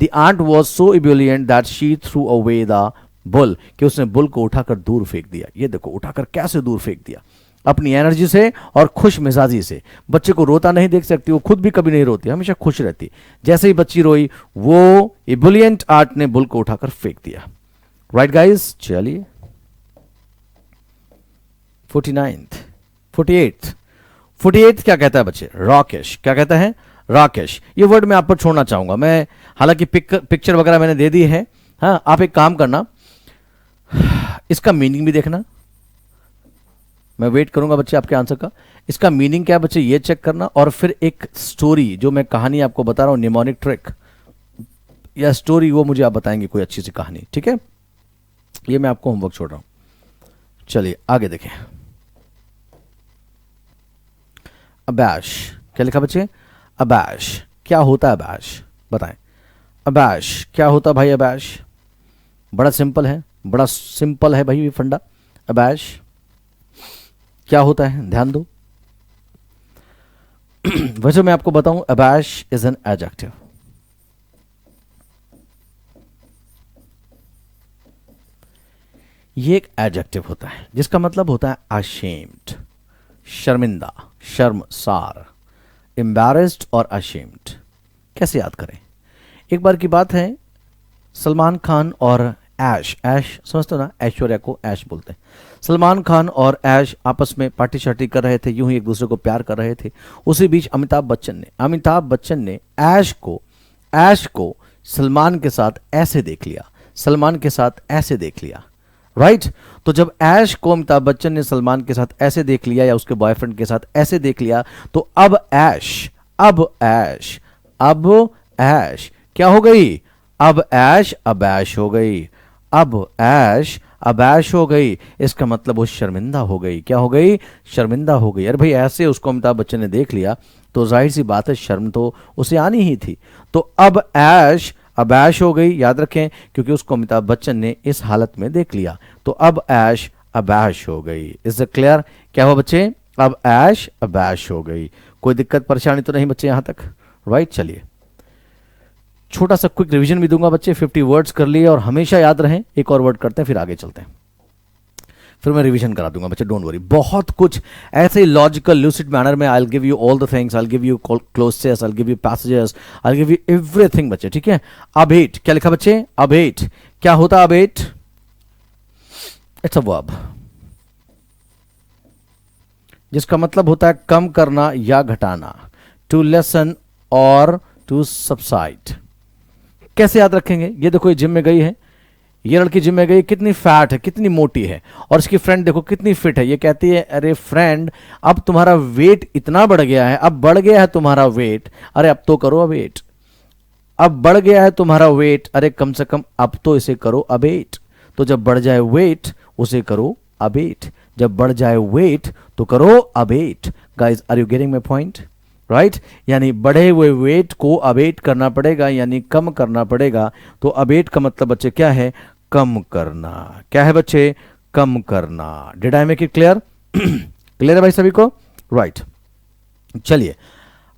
The aunt was so ebullient that she threw away the bull, कि उसने बुल को उठाकर दूर फेंक दिया। ये देखो उठाकर कैसे दूर फेंक दिया, अपनी एनर्जी से और खुश मिजाजी से। बच्चे को रोता नहीं देख सकती, वो खुद भी कभी नहीं रोती, हमेशा खुश रहती। जैसे ही बच्ची रोई, वो इबुलियंट आर्ट ने बुल को उठाकर फेंक दिया। राइट गाइस, चलिए 48 क्या कहता है बच्चे? राकेश। क्या कहता है? राकेश। ये वर्ड मैं आप पर छोड़ना चाहूंगा। मैं हालांकि पिक्चर वगैरह मैंने दे दी है। हाँ, आप एक काम करना, इसका मीनिंग भी देखना। मैं वेट करूंगा बच्चे आपके आंसर का। इसका मीनिंग क्या है बच्चे, ये चेक करना। और फिर एक स्टोरी, जो मैं कहानी आपको बता रहा हूं, निमोनिक ट्रिक या स्टोरी, वो मुझे आप बताएंगे कोई अच्छी सी कहानी। ठीक है, ये मैं आपको होमवर्क छोड़ रहा हूं। चलिए आगे देखें। अबैश। क्या लिखा बच्चे? अबैश। क्या होता है अबैश? बताएं। अबैश क्या होता भाई? अबैश बड़ा सिंपल है, बड़ा सिंपल है भाई ये फंडा। अबैश क्या होता है, ध्यान दो। वैसे मैं आपको बताऊं, अबैश इज एन एडजेक्टिव। ये एक एडजेक्टिव होता है जिसका मतलब होता है अशेम्ड, शर्मिंदा, शर्मसार, एम्बैरेस्ड और अशेम्ड। कैसे याद करें? एक बार की बात है, सलमान खान और ऐश समझते हो ना, ऐश्वर्या को ऐश बोलते हैं। सलमान खान और ऐश आपस में पार्टी शार्टी कर रहे थे, यूं ही एक दूसरे को प्यार कर रहे थे। उसी बीच अमिताभ बच्चन ने ऐश को सलमान के साथ ऐसे देख लिया, सलमान के साथ ऐसे देख लिया। राइट तो जब ऐश को अमिताभ बच्चन ने सलमान के साथ ऐसे देख लिया या उसके बॉयफ्रेंड के साथ ऐसे देख लिया, तो अब ऐश क्या हो गई? अब ऐश अबैश हो गई। अब ऐश अबैश हो गई। इसका मतलब वो शर्मिंदा हो गई। क्या हो गई? शर्मिंदा हो गई। अरे भाई, ऐसे उसको अमिताभ बच्चन ने देख लिया तो जाहिर सी बात है शर्म तो उसे आनी ही थी। तो अब ऐश अबैश हो गई, याद रखें, क्योंकि उसको अमिताभ बच्चन ने इस हालत में देख लिया। तो अब ऐश अबैश हो गई। Is it clear? क्या हुआ बच्चे? अब ऐश अबैश हो गई। कोई दिक्कत परेशानी तो नहीं बच्चे यहां तक? राइट चलिए, छोटा सा क्विक रिवीजन भी दूंगा बच्चे। 50 वर्ड्स कर लिए और हमेशा याद रहें। एक और वर्ड करते हैं फिर आगे चलते हैं, फिर मैं रिवीजन करा दूंगा बच्चे, डोंट वरी। बहुत कुछ ऐसे ही लॉजिकल लूसिड मैनर में I will give you all the things, I will give you clauses, I will give you passages, I will give you everything बच्चे। ठीक है, अबेट क्या लिखा बच्चे? अबेट क्या होता? अबेट इट्स अ वर्ब जिसका मतलब होता है कम करना या घटाना, टू लेसन और टू सबसाइड। कैसे याद रखेंगे? ये देखो, ये जिम में गई है, ये लड़की जिम में गई, कितनी फैट है, कितनी मोटी है, और इसकी फ्रेंड देखो कितनी फिट है। ये कहती है, अरे फ्रेंड, अब तुम्हारा वेट इतना बढ़ गया है, अब बढ़ गया है तुम्हारा वेट, अरे अब तो करो अबेट। अब बढ़ गया है तुम्हारा वेट, अरे कम से कम अब तो इसे करो अबेट। तो जब बढ़ जाए वेट उसे करो अबेट, जब बढ़ जाए वेट तो करो abate. Guys, are you getting my point? Right यानी बढ़े हुए वेट को अबेट करना पड़ेगा, यानी कम करना पड़ेगा। तो अबेट का मतलब बच्चे क्या है? कम करना। क्या है बच्चे? कम करना। Did I make it clear? Clear है भाई सभी को? राइट चलिए,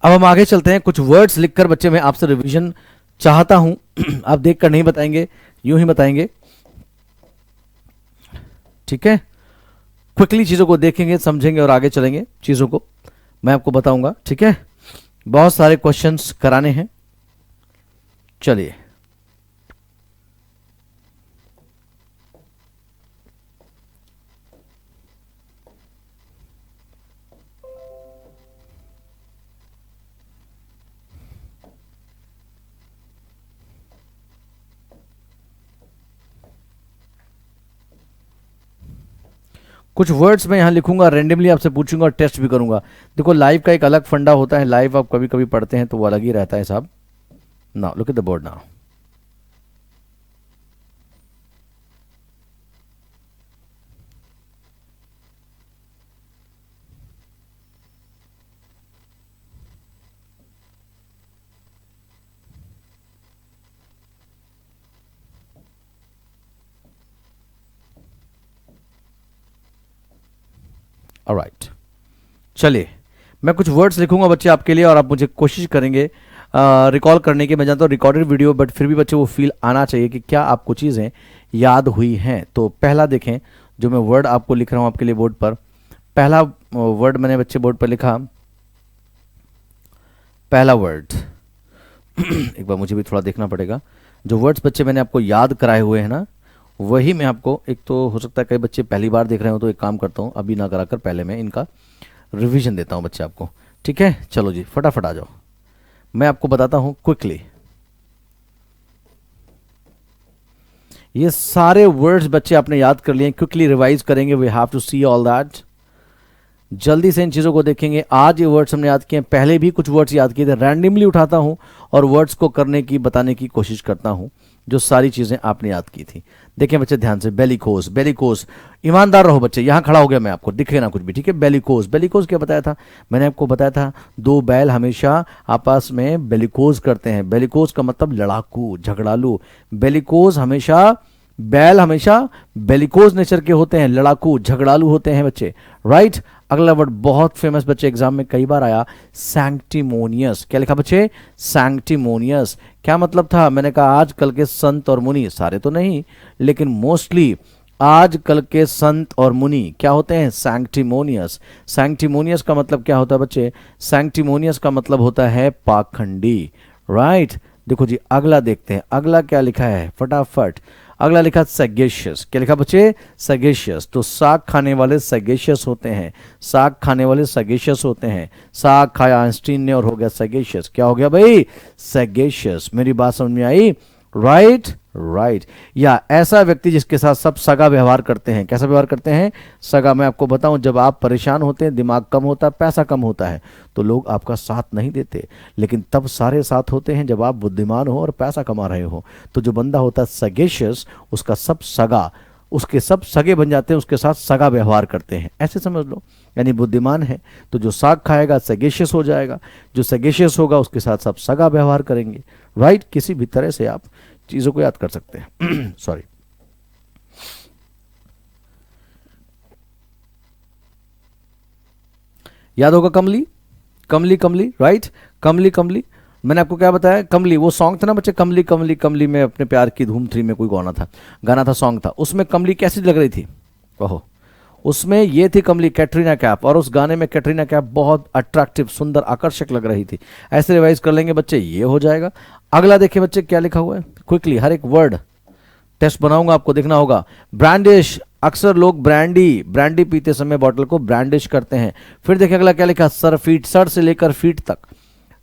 अब हम आगे चलते हैं। कुछ वर्ड्स लिखकर बच्चे मैं आपसे रिवीजन चाहता हूं। आप देखकर नहीं बताएंगे, यूं ही बताएंगे। ठीक है, क्विकली चीजों को देखेंगे, समझेंगे और आगे चलेंगे। चीजों को मैं आपको बताऊंगा। ठीक है, बहुत सारे क्वेश्चंस कराने हैं। चलिए, कुछ वर्ड्स मैं यहां लिखूंगा, रैंडमली आपसे पूछूंगा और टेस्ट भी करूंगा। देखो, लाइव का एक अलग फंडा होता है। लाइव आप कभी कभी पढ़ते हैं तो वो अलग ही रहता है साहब। Now look at the board now. Alright, चलिए मैं कुछ वर्ड्स लिखूंगा बच्चे आपके लिए और आप मुझे कोशिश करेंगे रिकॉल करने की. मैं जानता हूँ रिकॉर्डेड वीडियो, बट फिर भी बच्चे वो फील आना चाहिए कि क्या आपको चीज़ें याद हुई हैं. तो पहला देखें, जो मैं वर्ड आपको लिख रहा हूँ आपके लिए बोर्ड पर, पहला वर्ड मैंने बच्चे बोर्ड पर लिखा. पहला वर्ड एक बार मुझे भी थोड़ा देखना पड़ेगा. जो वर्ड्स बच्चे मैंने आपको याद कराए हुए हैं ना, वही मैं आपको, एक तो हो सकता है कई बच्चे पहली बार देख रहे हो, तो एक काम करता हूँ अभी ना कराकर पहले मैं इनका रिवीजन देता हूँ बच्चे आपको. ठीक है, चलो जी फटाफट आ जाओ, मैं आपको बताता हूँ क्विकली. ये सारे वर्ड्स बच्चे आपने याद कर लिए, क्विकली रिवाइज करेंगे. We have to see all that. जल्दी से इन चीज़ों को देखेंगे. आज ये वर्ड्स हमने याद किए, पहले भी कुछ वर्ड्स याद किए थे. रैंडमली उठाता हूँ और वर्ड्स को करने की, बताने की कोशिश करता हूँ जो सारी चीज़ें आपने याद की थी. देखें बच्चे ध्यान से. बेलिकोस, बेलिकोस, ईमानदार रहो बच्चे, यहाँ खड़ा हो गया मैं, आपको दिखे ना कुछ भी. ठीक है, बेलिकोस, बेलिकोस क्या बताया था मैंने आपको? बताया था दो बैल हमेशा आपस में बेलिकोस करते हैं. बेलिकोस का मतलब लड़ाकू, झगड़ालू. बेलिकोस हमेशा, बैल हमेशा बेलिकोस नेचर के होते हैं, लड़ाकू झगड़ालू होते हैं बच्चे. राइट. अगला वर्ड बहुत फेमस बच्चे, एग्जाम में कई बार आया, सैंक्टिमोनियस. क्या लिखा बच्चे? सैंक्टिमोनियस. क्या मतलब था? मैंने कहा आजकल के संत और मुनि, सारे तो नहीं लेकिन मोस्टली आजकल के संत और मुनि क्या होते हैं? सैंक्टिमोनियस. सैंक्टिमोनियस का मतलब क्या होता है बच्चे? सैंक्टिमोनियस का मतलब होता है पाखंडी. राइट. देखो जी अगला देखते हैं, अगला क्या लिखा है फटाफट. अगला लिखा सैगेशियस. क्या लिखा बच्चे? सैगेशियस. तो साग खाने वाले सैगेशियस होते हैं, साग खाने वाले सैगेशियस होते हैं. साग खाया आइंस्टीन ने और हो गया सैगेशियस. क्या हो गया भाई? सैगेशियस. मेरी बात समझ में आई? राइट. राइट. या ऐसा व्यक्ति जिसके साथ सब सगा व्यवहार करते हैं. कैसा व्यवहार करते हैं? सगा. मैं आपको बताऊं, जब आप परेशान होते हैं, दिमाग कम होता है, पैसा कम होता है, तो लोग आपका साथ नहीं देते. लेकिन तब सारे साथ होते हैं जब आप बुद्धिमान हो और पैसा कमा रहे हो. तो जो बंदा होता है सगेशियस, उसका सब सगा, उसके सब सगे बन जाते हैं, उसके साथ सगा व्यवहार करते हैं. ऐसे समझ लो. यानी बुद्धिमान है तो जो साग खाएगा सगेशियस हो जाएगा, जो सगेशियस होगा उसके साथ सब सगा व्यवहार करेंगे. राइट. किसी भी तरह से आप चीजों को याद कर सकते हैं. सॉरी. याद होगा कमली, कमली, कमली. राइट. कमली, कमली. मैंने आपको क्या बताया? कमली, वो सॉन्ग था ना बच्चे, कमली कमली कमली में अपने प्यार की धूम 3 में कोई गाना था, सॉन्ग था. उसमें कमली कैसी लग रही थी? ओहो, उसमें ये थी कमली, कैटरीना कैफ. और उस गाने में कैटरीना कैफ बहुत अट्रैक्टिव, सुंदर, आकर्षक लग रही थी. ऐसे रिवाइज कर लेंगे बच्चे, ये हो जाएगा. अगला देखिए बच्चे क्या लिखा हुआ है, क्विकली हर एक वर्ड टेस्ट बनाऊंगा, आपको देखना होगा. ब्रांडिश. अक्सर लोग ब्रांडी पीते समय बॉटल को ब्रांडिश करते हैं. फिर देखिए अगला क्या लिखा, सरफीट. सर से लेकर फीट तक,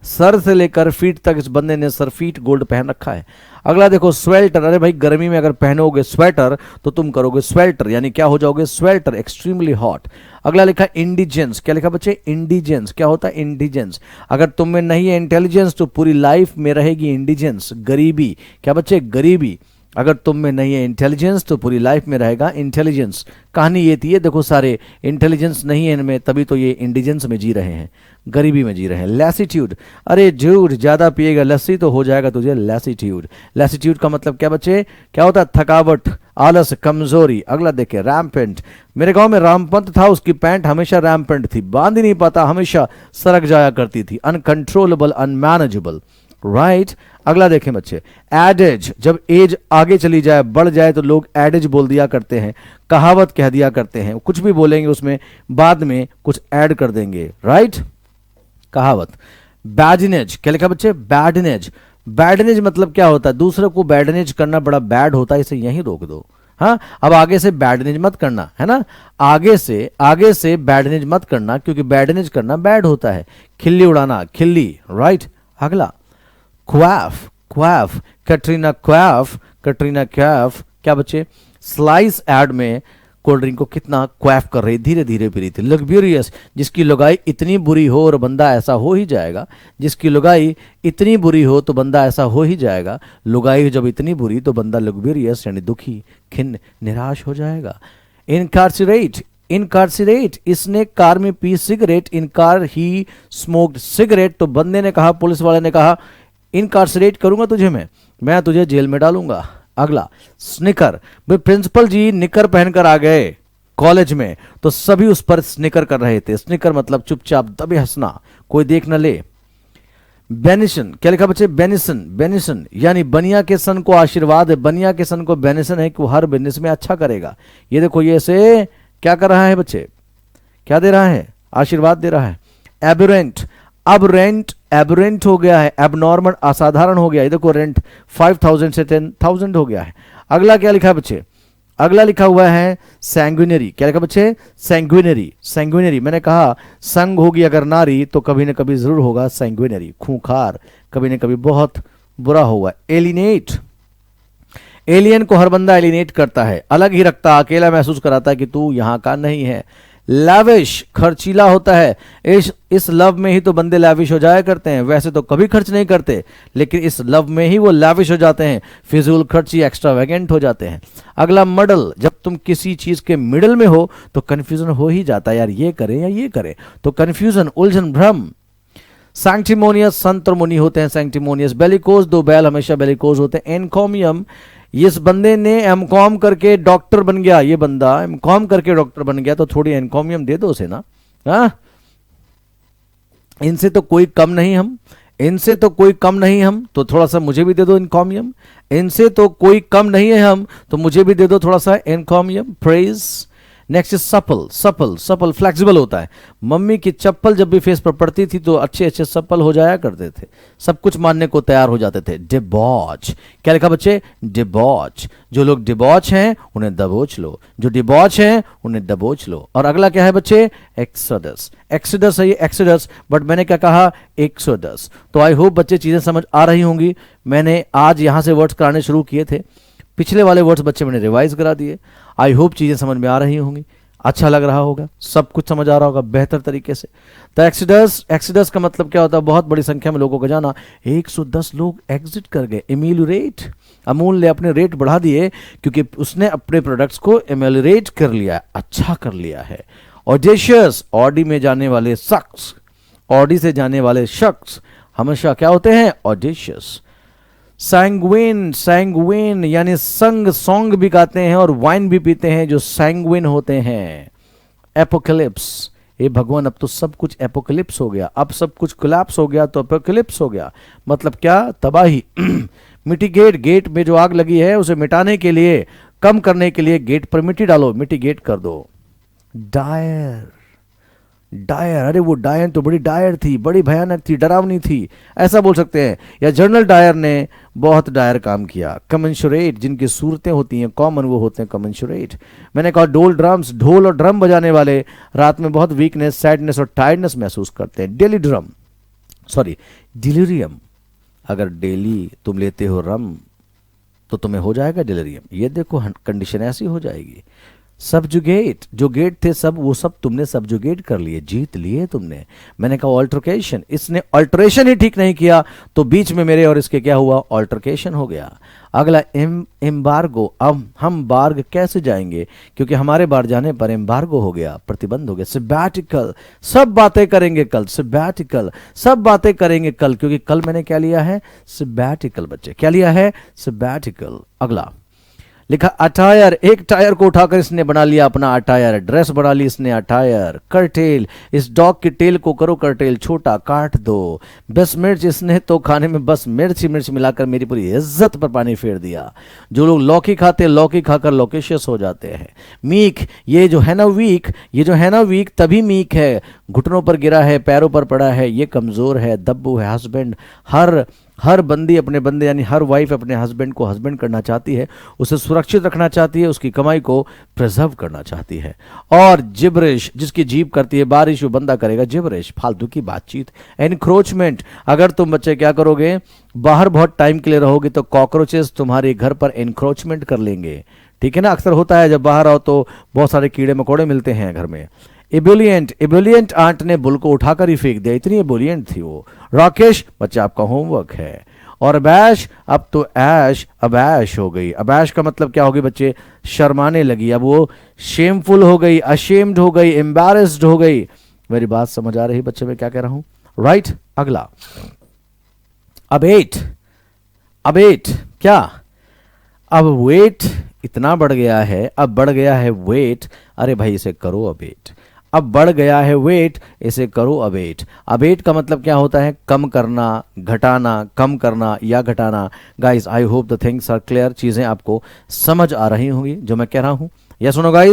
सर से लेकर फीट तक इस बंदे ने सरफीट गोल्ड पहन रखा है. अगला देखो स्वेल्टर. अरे भाई गर्मी में अगर पहनोगे स्वेटर तो तुम करोगे स्वेल्टर, यानी क्या हो जाओगे? स्वेल्टर, एक्सट्रीमली हॉट. अगला लिखा इंडिजेंस. क्या लिखा बच्चे? इंडिजेंस. क्या होता है इंडिजेंस? अगर तुम में नहीं है इंटेलिजेंस तो पूरी लाइफ में रहेगी इंडिजेंस, गरीबी. क्या बच्चे? गरीबी. अगर तुम में नहीं है इंटेलिजेंस तो पूरी लाइफ में रहेगा इंटेलिजेंस. कहानी ये थी, ये देखो सारे इंटेलिजेंस नहीं है इनमें, तभी तो ये इंडिजेंस में जी रहे हैं, गरीबी में जी रहे हैं. लैसिट्यूड. अरे झूठ, ज्यादा पिएगा लस्सी तो हो जाएगा तुझे लैसिट्यूड. लैसिट्यूड का मतलब क्या बच्चे? क्या होता है? थकावट, आलस, कमजोरी. अगला देखे रैम्पेंट. मेरे गांव में रामपंत था, उसकी पैंट हमेशा रैम्पेंट थी, बांध ही नहीं पाता, हमेशा सरक जाया करती थी. Uncontrollable, unmanageable. राइट. अगला देखें बच्चे, एडेज. जब एज आगे चली जाए, बढ़ जाए, तो लोग एडेज बोल दिया करते हैं, कहावत कह दिया करते हैं. कुछ भी बोलेंगे उसमें बाद में कुछ ऐड कर देंगे. राइट. कहावत. बैडनेज. क्या लिखा बच्चे? बैडनेज. बैडनेज मतलब क्या होता है? दूसरे को बैडनेज करना बड़ा बैड होता है, इसे यहीं रोक दो. हाँ, अब आगे से बैडनेज मत करना, है ना. आगे से बैडनेज मत करना, क्योंकि बैडनेज करना बैड होता है. खिल्ली उड़ाना, खिल्ली. राइट. अगला क्वैफ. क्वैफ. कैटरीना कैफ. कैटरीना कैफ. क्या बच्चे? स्लाइस एड में कोल्ड ड्रिंक को कितना क्वैफ कर रही, धीरे धीरे पी रही थी। लग्जूरियस, जिसकी लुगाई इतनी बुरी हो और बंदा ऐसा हो ही जाएगा, जिसकी लुगाई इतनी बुरी हो तो बंदा ऐसा हो ही जाएगा। लुगाई जब इतनी बुरी तो बंदा लग्जूरियस यानी दुखी, खिन्न, निराश हो जाएगा। इनकार्सिरेट, इनकार्सिरेट, इसने कार में पी सिगरेट, इन कार ही स्मोक्ड सिगरेट। तो बंदे ने कहा, पुलिस वाले ने कहा, इनकार्सिरेट करूंगा तुझे, मैं तुझे जेल में डालूंगा। अगला स्निकर, भाई प्रिंसिपल जी निकर पहनकर आ गए कॉलेज में तो सभी उस पर स्निकर कर रहे थे। स्निकर मतलब चुपचाप दबे हंसना, कोई देख न ले। बेनिसन, क्या लिखा बच्चे? बेनिसन, बेनिसन यानी बनिया के सन को आशीर्वाद है। बनिया के सन को बेनिसन है कि वो हर बिजनेस में अच्छा करेगा। ये देखो, ये ऐसे क्या कर रहा है बच्चे, क्या दे रहा है? आशीर्वाद दे रहा है। एबरेंट, अब रेंट एबरेंट हो गया है, एबनॉर्मल असाधारण हो गया। ये देखो रेंट 5000 से 10,000 हो गया है। अगला क्या लिखा है बच्चे? अगला लिखा हुआ है सैंग्विनरी। क्या लिखा बच्चे? सैंग्विनरी, सैंग्विनरी मैंने कहा संग होगी अगर नारी तो कभी ना कभी जरूर होगा सैंग्विनरी, खूंखार, कभी ना कभी बहुत बुरा होगा। एलिनेट, एलियन को हर बंदा एलिनेट करता है, अलग ही रखता, अकेला महसूस कराता है कि तू यहां का नहीं है। लैविश, खर्चीला होता है। इस लव में ही तो बंदे लैविश हो जाया करते हैं, वैसे तो कभी खर्च नहीं करते, लेकिन इस लव में ही वो लैविश हो जाते हैं, फिजूल खर्ची, एक्स्ट्रावेगेंट हो जाते हैं। अगला मडल, जब तुम किसी चीज के मिडल में हो तो कंफ्यूजन हो ही जाता है, यार ये करें या ये करें, तो कंफ्यूजन, उलझन, भ्रम। सैंक्टिमोनियस, संत और मुनि होते हैं सैंक्टिमोनियस। बेलिकोज, दो बैल हमेशा बेलिकोज होते हैं। एनकॉमियम, इस बंदे ने एमकॉम करके डॉक्टर बन गया, ये बंदा एमकॉम करके डॉक्टर बन गया, तो थोड़ी एनकॉमियम दे दो उसे ना। हाँ, इनसे तो कोई कम नहीं हम, इनसे तो कोई कम नहीं हम, तो थोड़ा सा मुझे भी दे दो एनकॉमियम। इनसे तो कोई कम नहीं है हम, तो मुझे भी दे दो थोड़ा सा encomium. Praise. Next is supple, supple, supple flexible होता है। मम्मी की चप्पल जब भी फेस पर पड़ती थी तो अच्छे अच्छे सपल हो जाया करते थे, सब कुछ मानने को तैयार हो जाते थे। डिबॉच, क्या लिखा बच्चे? डिबॉच, जो लोग डिबॉच हैं उन्हें दबोच लो, जो डिबॉच हैं उन्हें दबोच लो। और अगला क्या है बच्चे? एक्सोडस, एक्सोडस है ये, एक्सोडस, बट मैंने क्या कहा? एक्सोडस। तो आई होप बच्चे चीजें समझ आ रही होंगी। मैंने आज यहां से वर्ड्स कराने शुरू किए थे, पिछले वाले वर्ड्स बच्चे मैंने रिवाइज करा दिए। आई होप चीजें समझ में आ रही होंगी, अच्छा लग रहा होगा, सब कुछ समझ आ रहा होगा बेहतर तरीके से। तो एक्सिडस, एक्सिडस का मतलब क्या होता है? बहुत बड़ी संख्या में लोगों को जाना। 110 लोग एग्जिट कर गए। एम्यूलरेट, अमूल ने अपने रेट बढ़ा दिए क्योंकि उसने अपने प्रोडक्ट्स को एम्यूलरेट कर लिया, अच्छा कर लिया है। ऑडेशियस, ऑडी में जाने वाले शख्स, ऑडी से जाने वाले शख्स हमेशा क्या होते हैं? ऑडेशियस। सैंग्विन, सैंग्विन यानी संग, सॉन्ग भी गाते हैं और वाइन भी पीते हैं जो सैंग्विन होते हैं। एपोकलिप्स, ये भगवान अब तो सब कुछ एपोकलिप्स हो गया, अब सब कुछ कोलैप्स हो गया तो एपोकलिप्स हो गया, मतलब क्या? तबाही। मिटिगेट, गेट में जो आग लगी है उसे मिटाने के लिए, कम करने के लिए गेट पर मिट्टी डालो, मिटिगेट कर दो। डायर, डायर, अरे वो डायर तो बड़ी डायर थी, बड़ी भयानक थी, डरावनी थी, ऐसा बोल सकते हैं। या जनरल डायर ने बहुत डायर काम किया। कमेंशुरेट, जिनकी सूरतें होती हैं कॉमन वो होते हैं कमेंशुरेट। मैंने कहा डोल ड्रम्स, ढोल और ड्रम बजाने वाले रात में बहुत वीकनेस, सैडनेस और टायर्डनेस महसूस करते हैं। डेली ड्रम, सॉरी डिलीरियम, अगर डेली तुम लेते हो रम तो तुम्हें हो जाएगा डिलीरियम। ये देखो कंडीशन ऐसी हो जाएगी। सबजुगेट, जो गेट थे सब, वो सब तुमने सबजुगेट कर लिए, जीत लिए तुमने। मैंने कहा ऑल्टरकेशन, इसने ऑल्टरेशन ही ठीक नहीं किया तो बीच में मेरे और इसके क्या हुआ? ऑल्टरकेशन हो गया। अगला एम्बार्गो, अब हम बार्ग कैसे जाएंगे क्योंकि हमारे बाहर जाने पर एम्बार्गो हो गया, प्रतिबंध हो गया। सैबैटिकल, सब बातें करेंगे कल, सैबैटिकल, सब बातें करेंगे कल, क्योंकि कल मैंने क्या लिया है? सैबैटिकल बच्चे, क्या लिया है? सैबैटिकल। अगला लिखा अटायर, एक टायर को उठाकर इसने बना लिया अपना अटायर, ड्रेस बना ली इसने अटायर। करटेल, इस डॉग के टेल को करो करटेल, छोटा काट दो। बस मिर्च, इसने तो खाने में बस मिर्च ही मिर्च मिलाकर मेरी पूरी इज्जत पर पानी फेर दिया। जो लोग लौकी खाते लौकी खाकर लोकेशियस हो जाते हैं। मीक, ये जो है ना वीक, ये जो है ना वीक तभी मीक है, घुटनों पर गिरा है, पैरों पर पड़ा है, ये कमजोर है, दब्बू है। हस्बैंड, हर बंदी अपने बंदे यानी हर वाइफ अपने हस्बैंड को हस्बैंड करना चाहती है, उसे सुरक्षित रखना चाहती है, उसकी कमाई को प्रिजर्व करना चाहती है। और जिब्रिश, जिसकी जीभ करती है बारिश वो बंदा करेगा जिब्रिश, फालतू की बातचीत। एनक्रोचमेंट, अगर तुम बच्चे क्या करोगे? बाहर बहुत टाइम के लिए रहोगे तो कॉकरोचेस तुम्हारे घर पर एनक्रोचमेंट कर लेंगे, ठीक है ना, अक्सर होता है जब बाहर आओ तो बहुत सारे कीड़े मकोड़े मिलते हैं घर में। एबुलियंट, एबुलियंट आंट ने बुल को उठाकर ही फेंक दिया, इतनी एबुलियंट थी वो। राकेश, बच्चे आपका होमवर्क है। और अबैश, अब तो ऐश अबैश हो गई। अबैश का मतलब क्या होगी बच्चे, शर्माने लगी, अब वो शेमफुल हो गई, अशेम्ड हो गई, एम्बैरेस्ड हो गई। मेरी बात समझ आ रही बच्चे, मैं क्या कह रहा हूं, राइट। अगला अबेट, अबेट क्या, अब वेट इतना बढ़ गया है, अब बढ़ गया है वेट, अरे भाई इसे करो अबेट, अब बढ़ गया है वेट, इसे करो अबेट। अबेट का मतलब क्या होता है, कम करना, घटाना, कम करना या घटाना। Guys I hope the things are clear, चीजें आपको समझ आ रही होंगी जो मैं कह रहा हूं। यस सुनो गाइस।